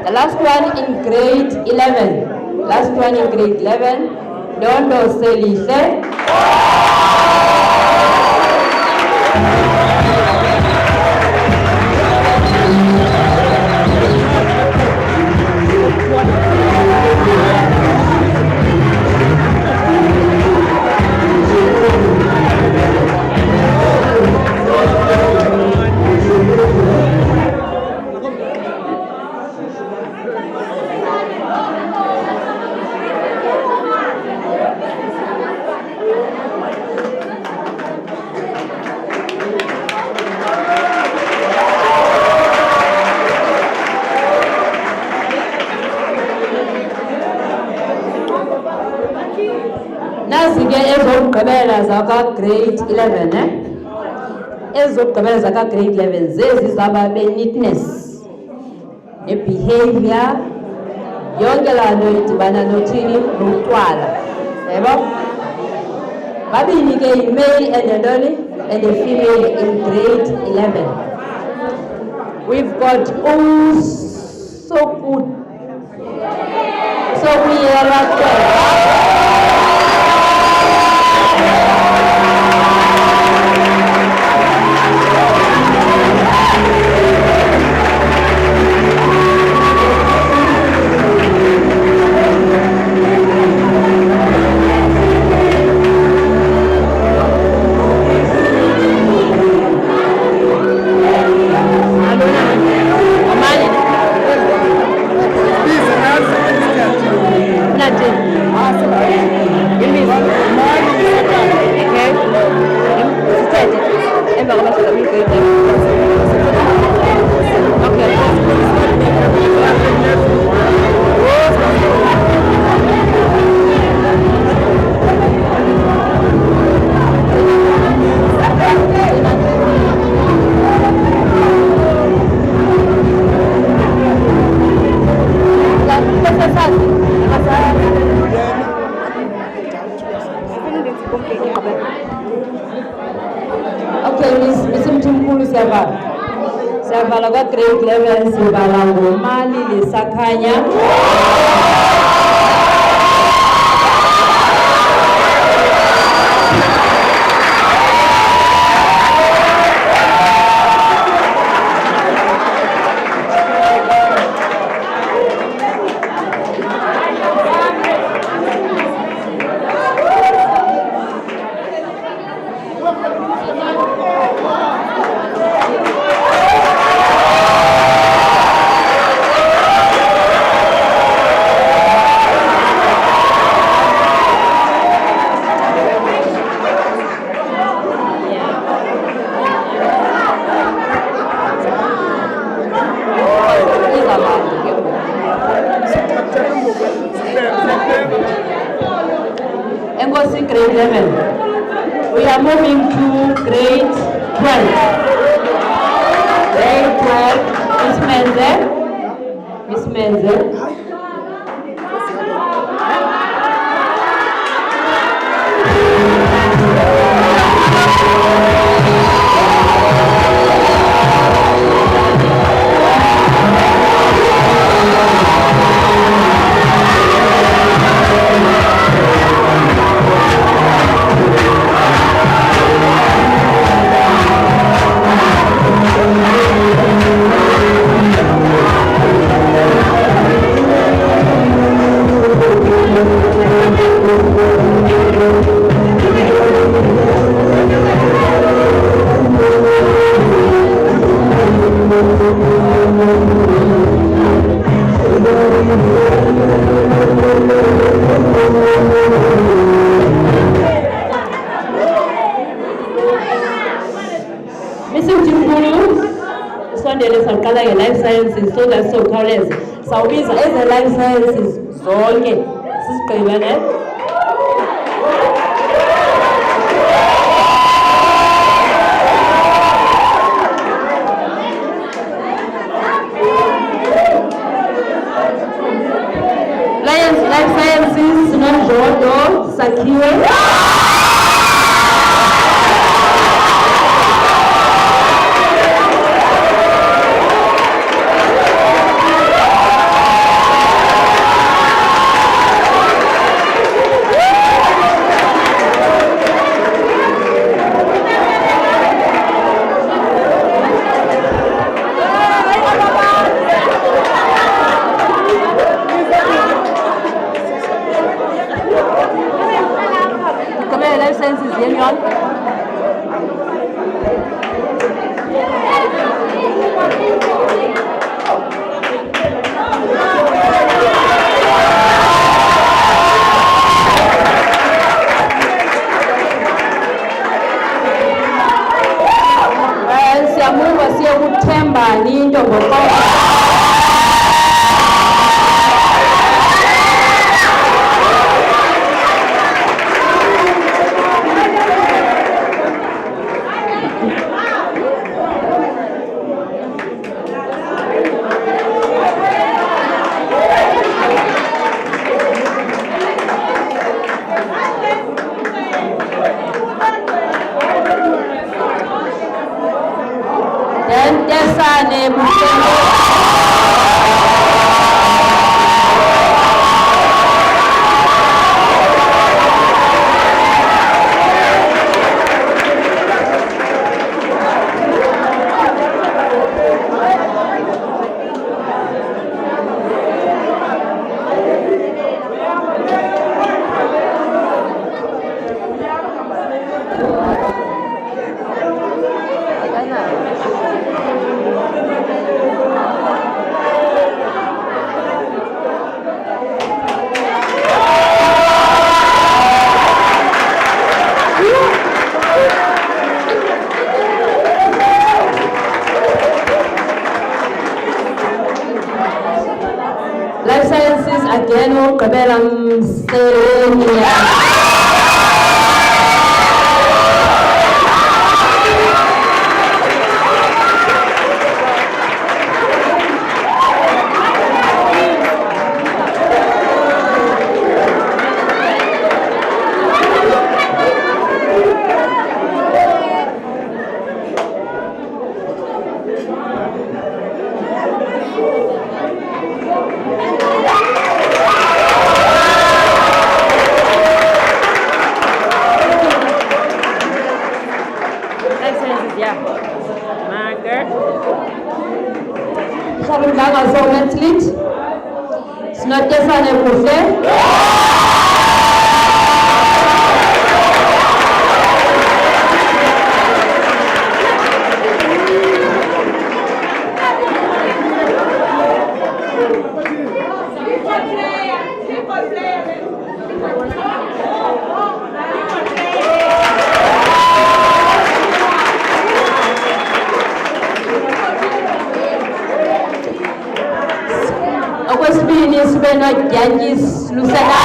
The last one in grade 11. Last one in grade 11, Dondo Selihle. Nazike ezokugqibela zaka grade 11 ezokugqibela zaka grade 11 zezi zaba be-neatness ne-behavior yonke laa nto idibana nothini notywala yebo babini ke yi-male and a female in grade 11. We've got so good so kuyela siyavala kwa grade 11 sivala ngomali lesakhanya grade 11. We are moving to grade 12. Grade 12, Miss Menzel. Life sciences so that so college sawubiza eze life sciences zonke sisigqibane life sciences sinomjodo sakhiwe Life Sciences again, ugqibela Mseleni. Sinotesane kuhle. Okwesibini sibe noDyantyis Lusela.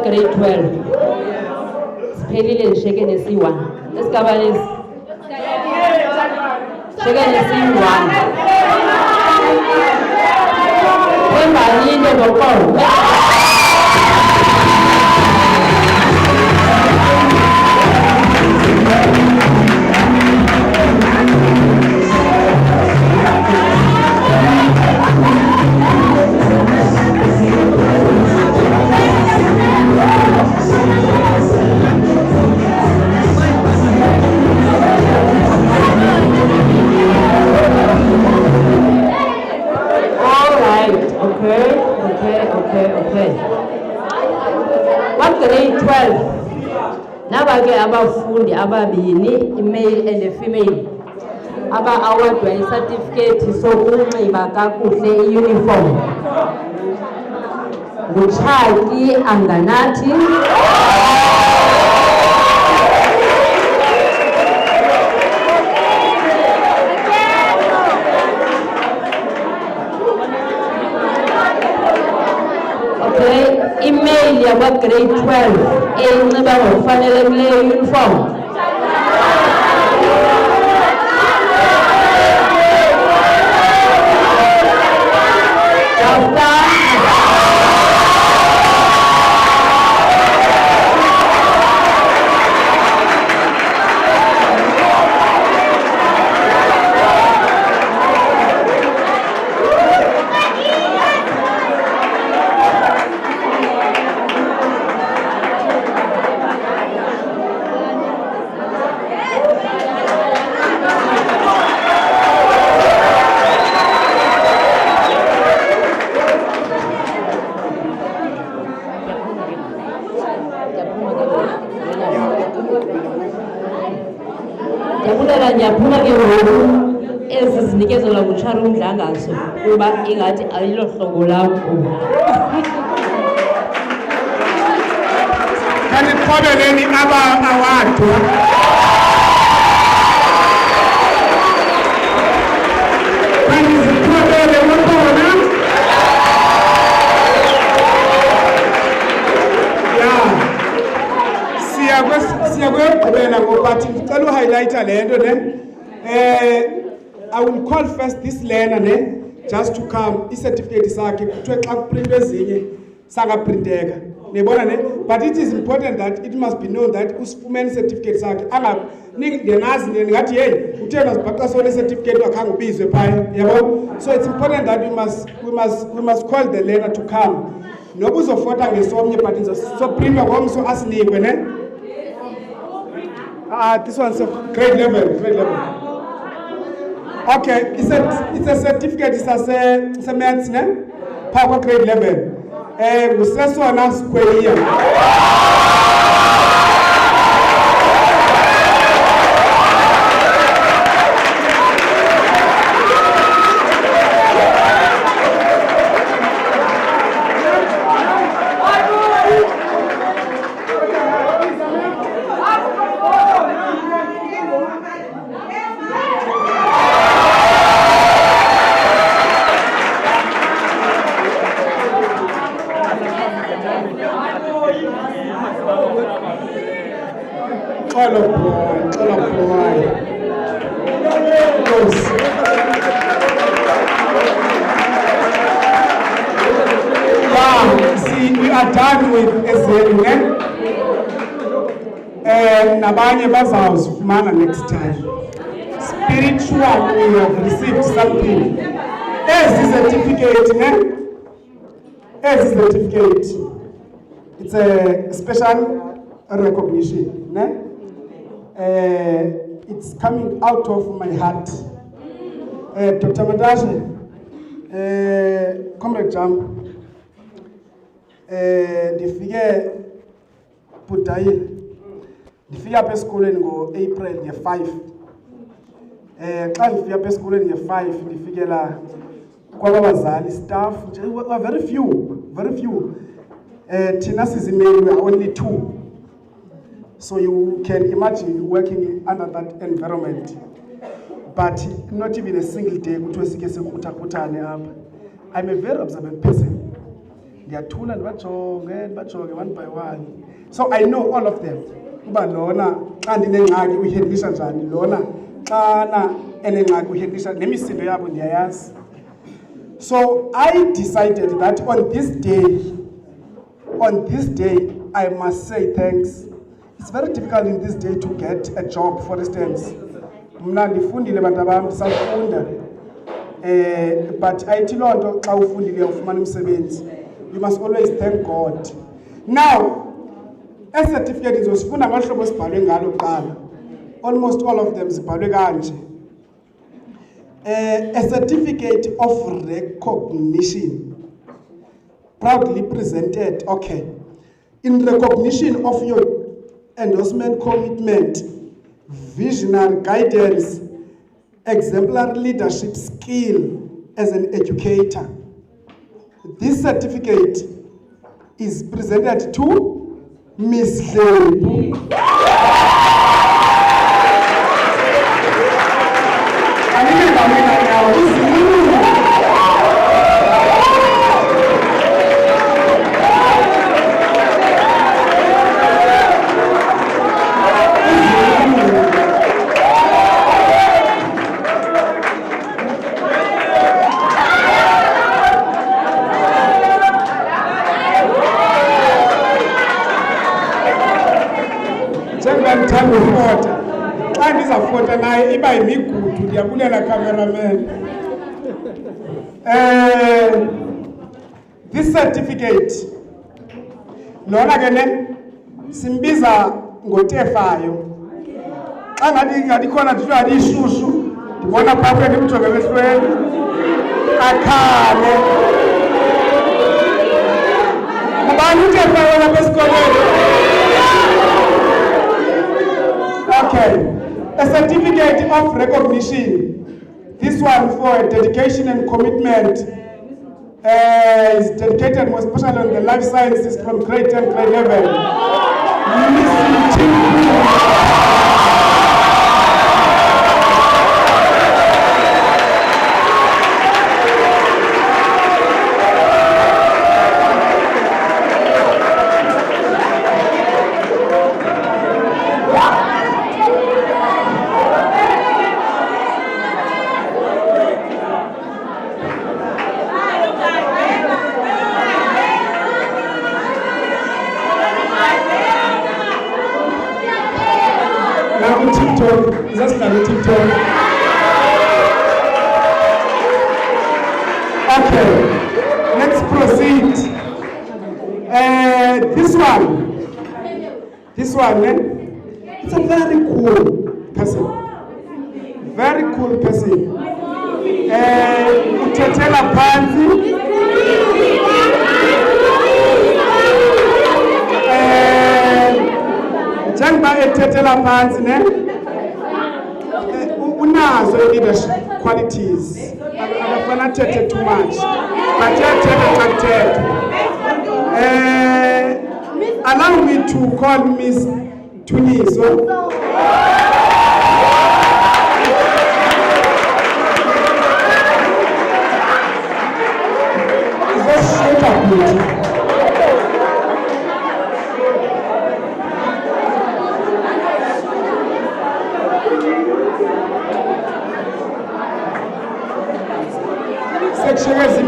Grade 12. Siphelile nisheke nesi-1. Esigaba lesi. Sheke nesi-1. Wembani into ngoqondo. Grade 12. Nabake abafundi ababini, a male and a female. Aba awardwa i-certificate sokunxiba kakuhle i-uniform. Nguchaki Anganathi. Email yaba grade 12 enxiba ngokufanelekileyo uniform. Ndiyabulela ndiyaphuma ke ngoku ezi zinikezelwa ngutshara uMdlangazo kuba ingathi ayilo hlobo lakho. Kaniqhobeleni awadu. Kaniziqhobele kwakhona. Siyakuyogqibela ngoba ndicela uhighlighter le nto ne. I will call first this learner ne, just to come i-certificate sakhe kuthiwe xa kuprintwe ezinye sangaprinteka niyibona ne, but it is important that it must be known that usifumene i-certificate sakhe ndenazi ndingathi hey uthena sibhaqa sona i-certificate wakhange ubizwe phaya yabo. So it's important that we must call the learner to come noba uzofota ngesomnye but soprintwa ngomso asinikwe ne. This one's grade level. Okay, it's a certificate, it's a maths, ne? Power grade level. We say so on square here. We are done with Ezelu, nabanye bazawuzifumana next time. Spiritual, we have received something. Ezi certificate, it's a special recognition, ne? It's coming out of my heart. Dr. Madashe, Comrade Jam, ndifike Budayi, ndifika apha esikolweni ngo-April ye-5. Xa ndifika apha esikolweni nge-5 ndifikela kwabazali staff nje very few. Thina sizimeli we are only 2. So you can imagine working under that environment. But not even a single day kuthiwe sike sikruthakhruthane apha. I'm a very observant person. Ndiyathula ndibajonge one by one. So I know all of them. Uba lona xa ndinengxaki uyihandlisha njani, lona xana enengxaki uyihandlisha nemisindo yabo ndiyayazi. So I decided that on this day I must say thanks. It's very difficult in this day to get a job, for instance. Mna ndifundile bantu bam ndisafunda. But ayithi loo nto xa ufundile ufumana umsebenzi. You must always thank God. Now, a certificate is osifunda ngahlobo sibhalwe ngalo kuqala. Almost all of them zibhalwe kanje. A certificate of recognition, proudly presented, okay, in recognition of your endorsement commitment, visionary guidance, exemplary leadership skill as an educator. This certificate is presented to Miss Lebu. Ndithanda ufota. Xa ndizafota naye iba yimigudu, ndiyabulela cameraman. This certificate lona ke ne simbiza ngotefayo. Xa ngathi khona ndithiwa ishushu ndibona phaa ndimjonge emehlweni akhale. Ngubani utefayo lapha esikolweni? Okay. A certificate of recognition. This one for dedication and commitment is dedicated more especially on the life sciences from grade 10, grade 11. Miss Inyibiba. TikTok. Is that still TikTok? Okay, let's proceed. This one, it's a very cool person. Very cool person. Uthetela phansi. Njengoba ethetela phansi ne unazo leadership qualities. Akafana thethe too much. But yathethe. Allow me to call Miss Tuniso. Section is in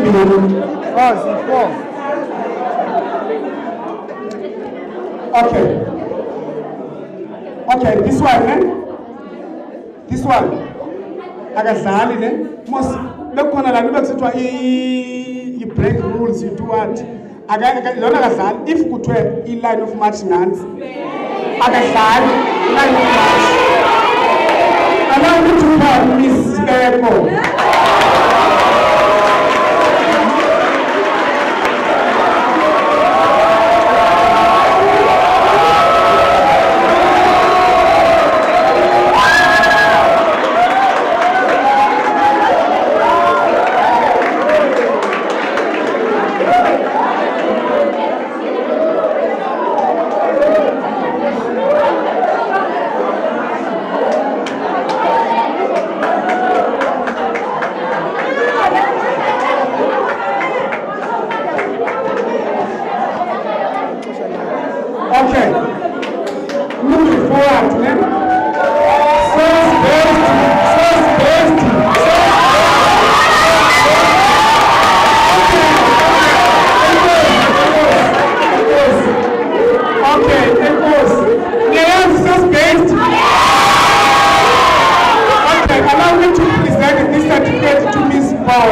Okay, this one, This one. Akazali ne. Most bekhona la nibe kusithiwa you break rules, you do what? Lona akazali if kuthiwe line of march nansi. Akazali line of march. Allow me to call Miss Beko. Okay, moving forward, man. Source based. Okay, it goes. Source based. Okay, allow me to present this certificate to Mr. Paul.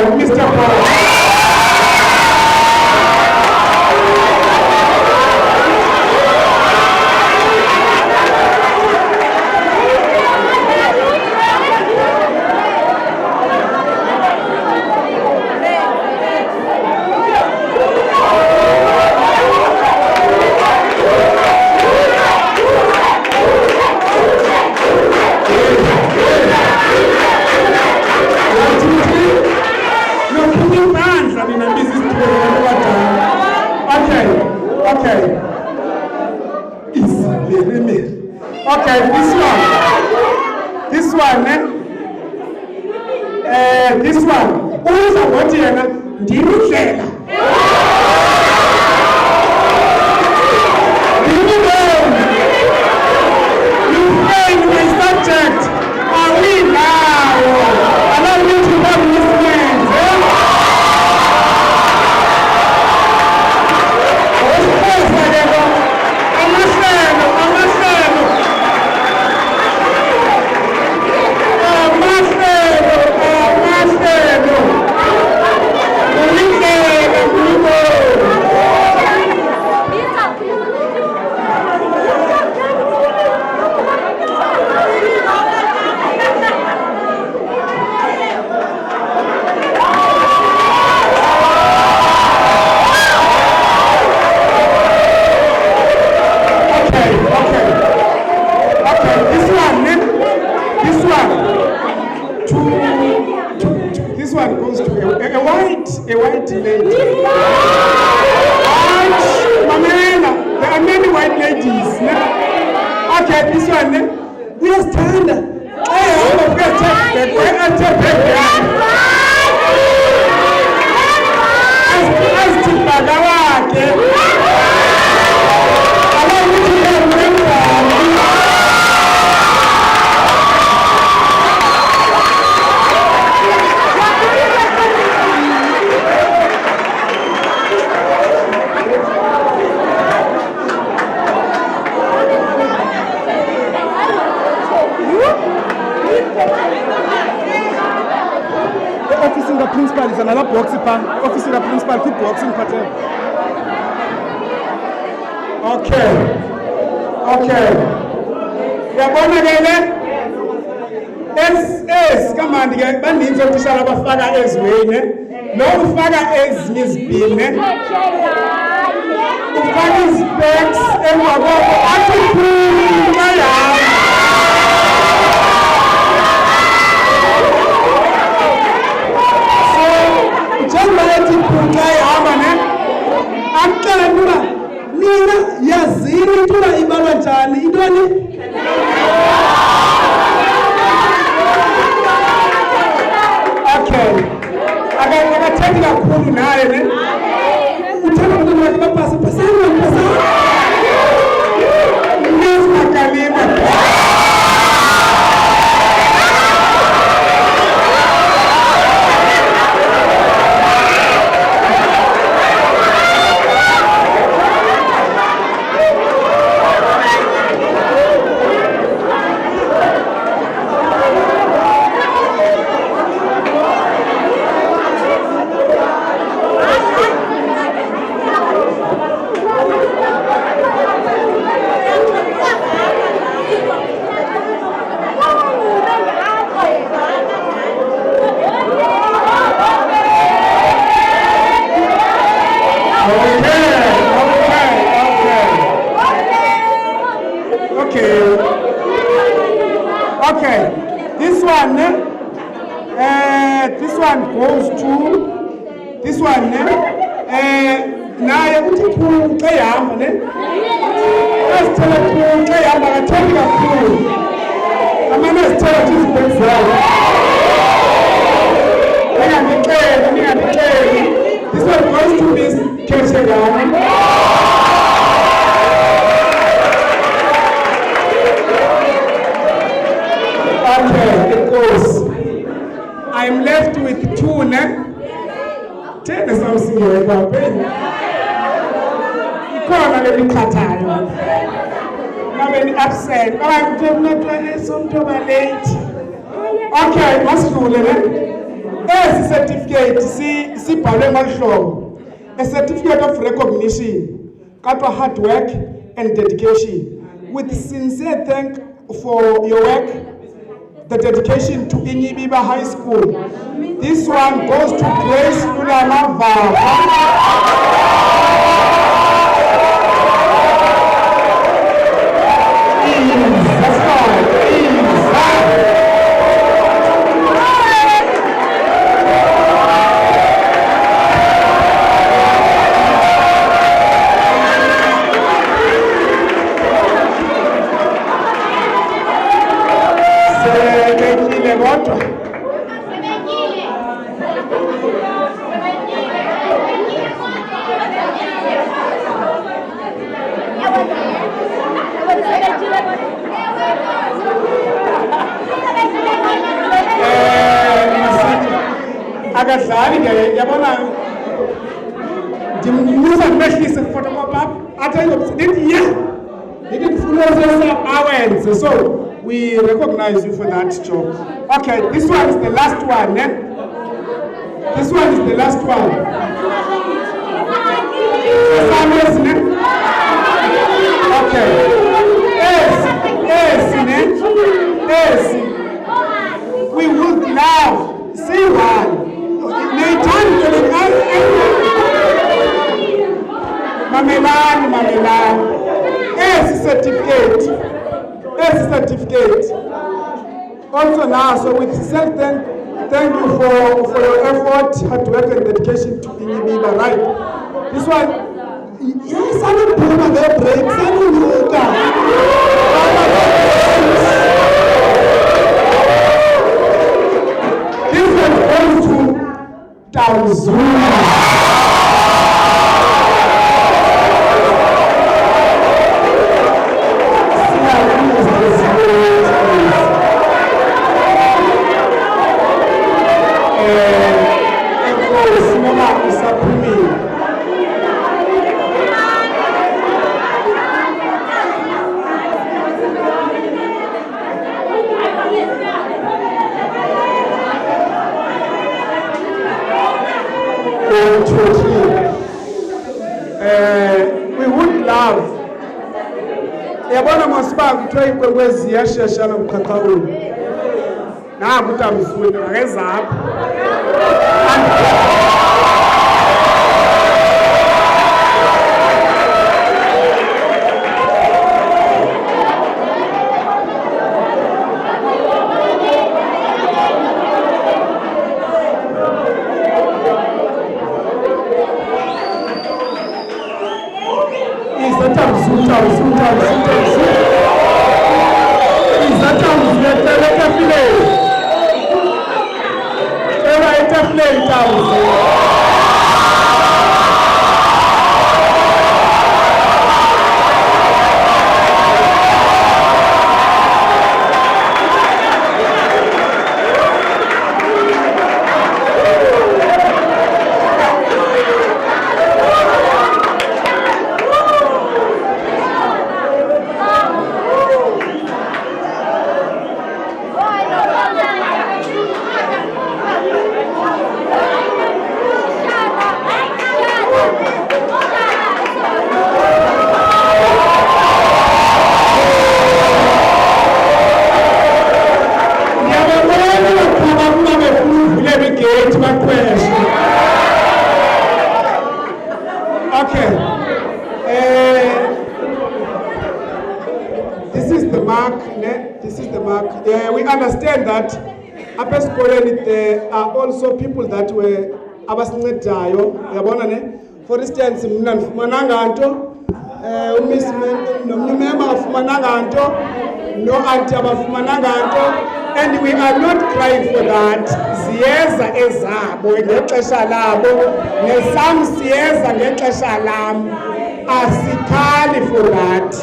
Okay, this one, who's a what here? Ndimudlela. You failed my subject. Are we now? Allow me to have this man. belongs to a white lady. Mamela, there are many white ladies. Okay, this one. We are standing. Office in the principal is another box. Office in the principal, keep boxing pattern. Okay. Yabona ngene? Come on, baninzi othishala abafaka ezweni. Lo ufaka ezinye izibhine. Ufaka izpecs emva koko athi phuma yami. Njengoba ethi phuma ihamba ne? Amxela ukuba mina yazini intula ibalwa njani intoni? Okay. Akathethi kakhulu naye ne? Uthanda abantu bakhe bapasa pasana. Nesimakalima. Okay, this one goes to this one naye uthi phuca ehamba ne asithela phuca ehamba akathembi kakhulu amane asithela ukuthi izibenzela ningandixeli this one goes to Miss Keshegana. Okay, it goes. I'm left with two, ne? Tell us something about it. You can't let me cut out. I'm very upset. I'm not so late. Okay, what's the rule? There's a certificate. See, a certificate of recognition, got hard work and dedication. With sincere thanks for your work. The dedication to Inyibiba High School. This one goes to Grace Lulama That's right. akadlali ke yabona ndimnyusa ndimehlise photocopy athi ndithi yeah ndifuna awenze so we recognize you for that job. Okay, this one is the last one, eh? This one is the last one. Okay. Yes. We would love. See one. Mamelan. Yes, certificate. Also now, so with self-thank Thank you for your effort, hard work, and dedication to Inyibiba, right? This one, yes, I'm a boomer, they break, I'm a yoga. This one goes to Tanzania. We would love yabona masiba kuthiwa inkwekwezi iyasheshana kuqhaqhawula naku utamzulu akezapha we understand that apha esikoleni there are also people that were abasincedayo uyabona ne for instance mna ndifumananga nto umiss nomnye member afumananga nto no auntie abafumananga nto and we are not crying for that ziyeza ezabo ngexesha labo nesam siyeza ngexesha lam asikhali for that.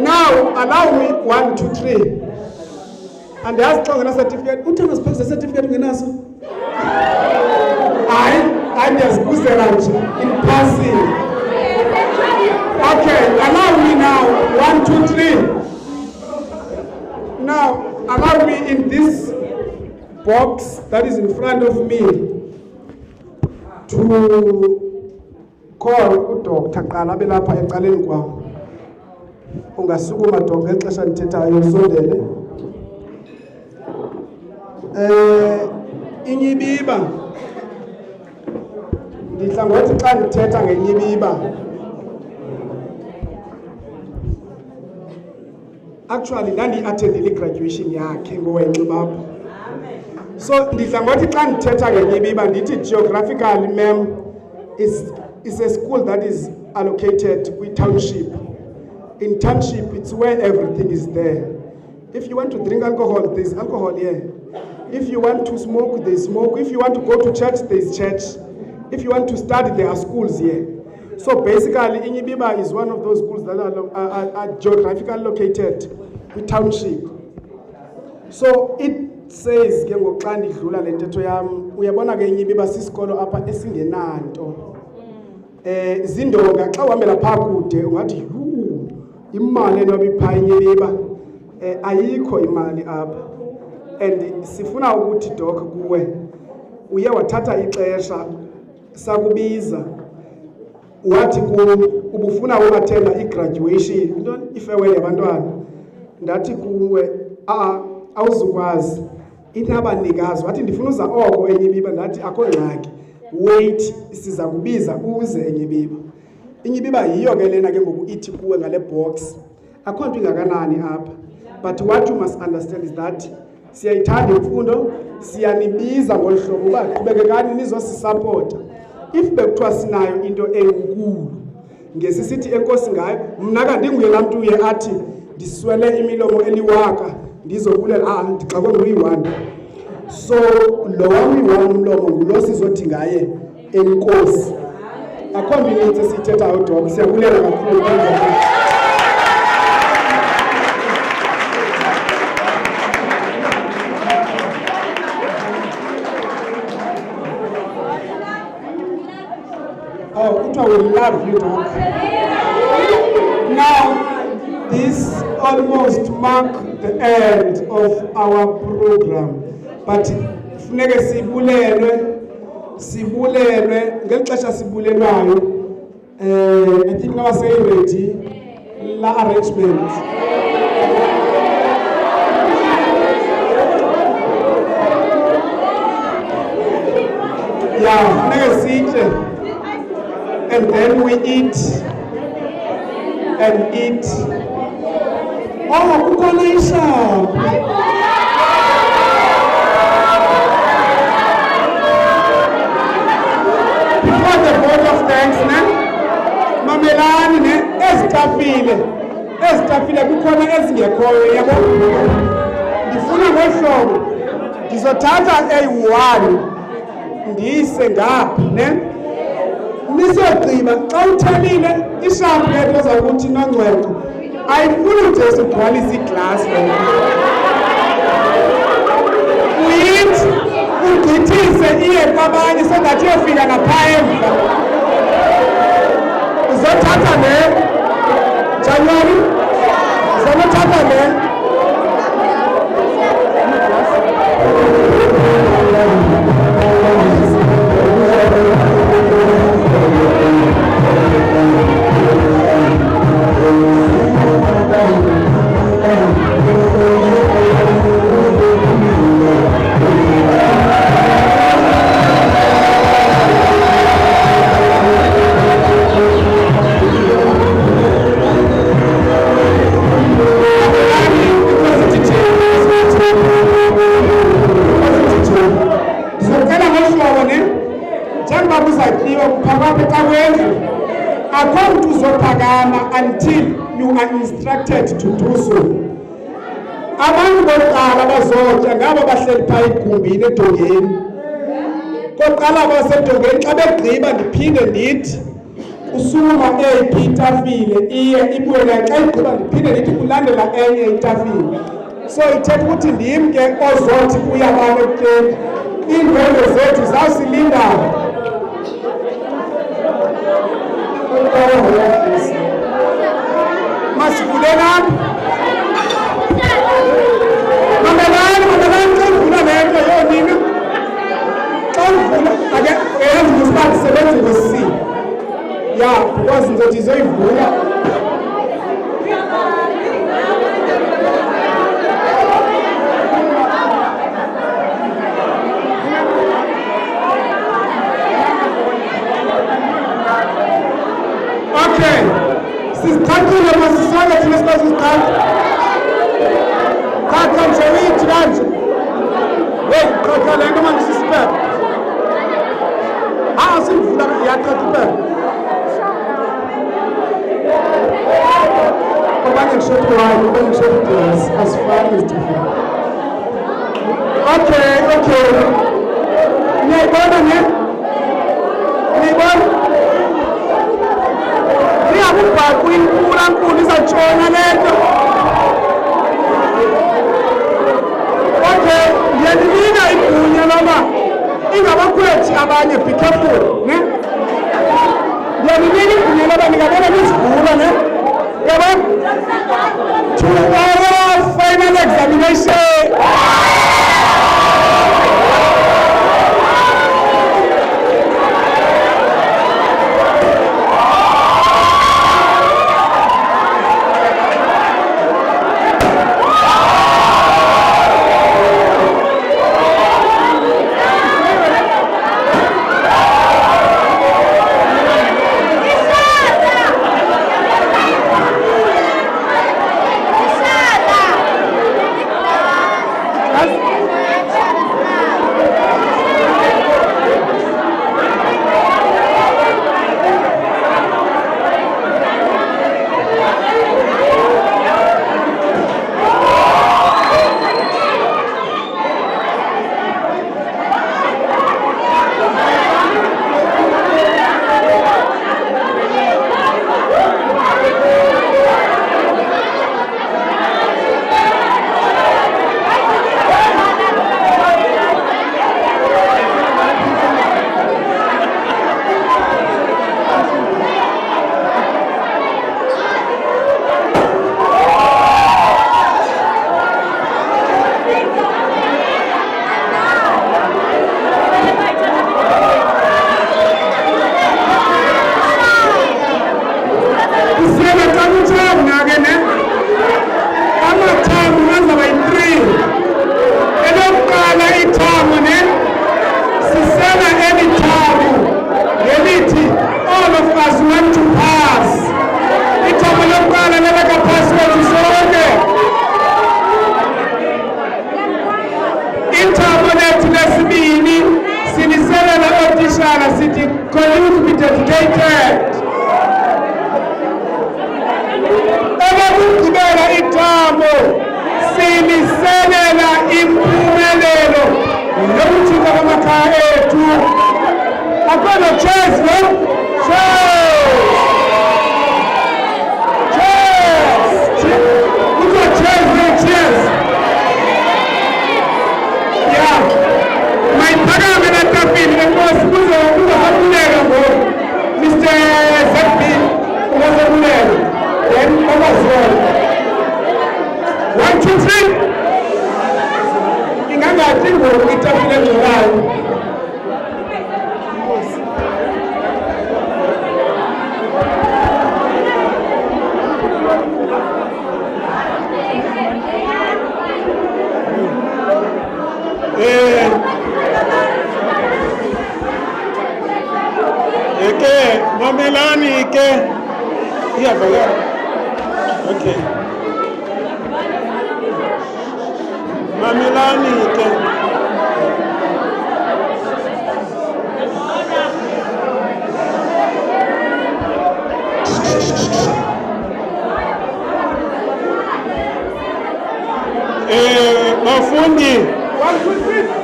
Now allow me 1 2 3 and yazi xa ungena certificate uthi ungasiphathisa certificate ungenaso hayi ndiyazibuzela nje in passing. Okay, allow me now 1 2 3 now allow me in this box that is in front of me to call uDr. Qala abelapha ecaleni kwam. Ungasukuma Dr. ngexesha ndithethayo usondele. Inyibiba ndidla ngothi xa ndithetha ngeNyibiba actually ndandiyi-attendile i-graduation yakhe ngoweNxibaba. So ndidla ngothi xa ndithetha ngeNyibiba ndithi geographically ma'am is a school that is allocated kwi-township. In township it's where everything is there. If you want to drink alcohol, there's alcohol here. If you want to smoke, there's smoke. If you want to go to church, there's church. If you want to study, there are schools here. So basically, Inyibiba is one of those schools that are geographically located with township. So it says, ke ngoxa ndidlula le ntetho yam, uyabona ke Inyibiba sisikolo apha esingenanto. Zindonga xa uhambela phaa kude ungathi imali enobipha Inyibiba ayikho imali apha. And sifuna ukuthi doc kuwe uye wathatha ixesha sakubiza wathi ubufuna ukathenda igraduation into ifewele yabantwana ndathi kuwe awuzukwazi inabanikazi wathi ndifuna uza oko Inyibiba ndathi akho ngxaki wait siza kubiza uze Inyibiba. Inyibiba yiyo ke lena ke ngoku ithi kuwe ngale box akho nto ingakanani apha, but what you must understand is that siyayithanda imfundo, siyanibiza ngolu hlobo uba qhubekekani nizosisapota. If bekuthiwa sinayo into enkulu ngesisithi enkosi ngayo, mna kandinguye laa mntu uye athi ndiswele imilomo eliwaka ndizobulela ndixakwe nguyi-1. So lo wam uyi-1 umlomo ngulo sizothi ngaye enkosi. Akho nto inintsi esiyithethayo dok, siyabulela kakhulu. Oh, Utah will love you, Doc. Now, this almost marks the end of our program. But funeke sibulelwe ngeli xesha sibulelwayo. I think now say ready la arrangement. Yeah, funeke sitye. And then we eat and eat. Oh, kukonisha. Before the vote of thanks, mamelani ezitafile kukhona ezingekhoyo yabo. Ndifuna ngohlobo ndizothatha eyi-1 ndiyise ngapha nisogqiba xa uthelile ishapu leto zakuthi nongcweko ayifuni nje sigcwalise iglasi uyithi ugqithise iye kwabanye so that iyofika ngaphaa emva. Uzothatha le January, uzothatha le until you are instructed to do so. Abantu bokuqala bazotya ngabo bahleli phaa igumbini edongeni. Kokuqala basedongeni xa begqiba ndiphinde ndithi usuma eyiphi itafile iye ibuyela xa igqiba ndiphinde ndithi kulandela enye itafile. So ithetha ukuthi ndim ke ozothi uyabala ekutyeni. Iindwendwe zethu zawusilindana. Masivulelani mamelani xa ivula le nto yonina xa ivula eyazi ngusiba ndisebenze ngosini ya because ndizothi izoyivula. Okay, sizicacile masisonke thina sikwazi uziqala. Khatha nje uyithi kanje. Hey, qhatha le nto manje sisipepha. Sivula yaqhatha impepha. Okanye ngishophe wine, okanye ngishophe glass, asifani izidifana. Okay. Niyayibona ne? Niyayibona? Niyakubhaqwa inkulu izatshona le nto. Okay, ndiyaninika igunya loba ingabakhwethi abanye, be careful, ne? Ndiyaninika igunya loba ningabona nizivula, ne? Yabo? Tomorrow final examination. siyabingelela impumelelo yokutshintsha kwamakhaya ethu. Akwenza cheers, no? Cheers! Kuthiwa cheers, no? Cheers! Yeah. Mayiphakame natafini enkosi kuzobaluleka ngoku. Mr. Zebin, uzobaluleka. Then babazwela. 1, 2, 3. Ingangathi ngoku itafile engcolayo. Eke, mamelani ke. Iyavakala. Okay. Mamelani ke.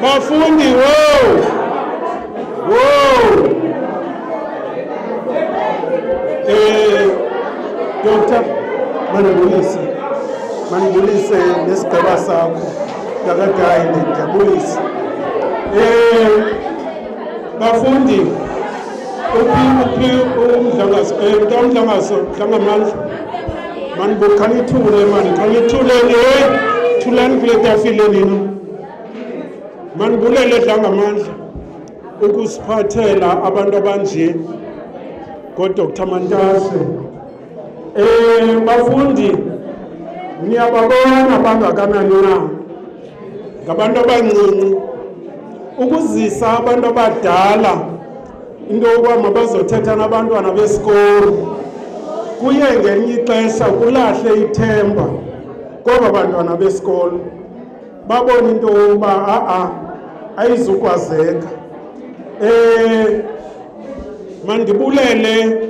Bafundi, wow. Doctor, manibulise nesigaba sakho ngakagayile ngiyabulisa. Bafundi, umdlangaso dlangamandla. Khanithule mani, thulani kule tafile nina. Manibulele dlangamandla ukusiphathela abantu abanje ngoDr. Mantashe. Bafundi, niyababona bangakanani na? Ngabantu abancinci. Ukuzisa abantu abadala into yokuba mabazothetha nabantwana besikolo kuye ngelinye ixesha kulahle ithemba kwaba bantwana besikolo. Babona into yokuba ayizukwazeka. Mandibulele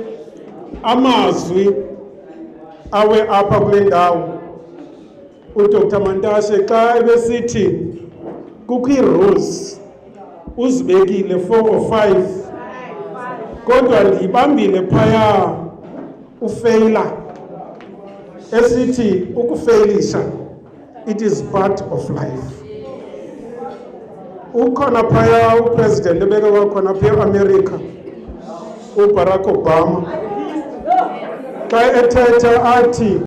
amazwi awe apha kule ndawo. uDr. Mantashe xa ebesithi kukho ii-rules uzibekile 4 or 5 kodwa ndiyibambile phaya ufeyila esithi ukufeyilisha it is part of life. Ukhona phaya upresident ebeke kwakhona pha eAmerica uBarack Obama xa ethetha athi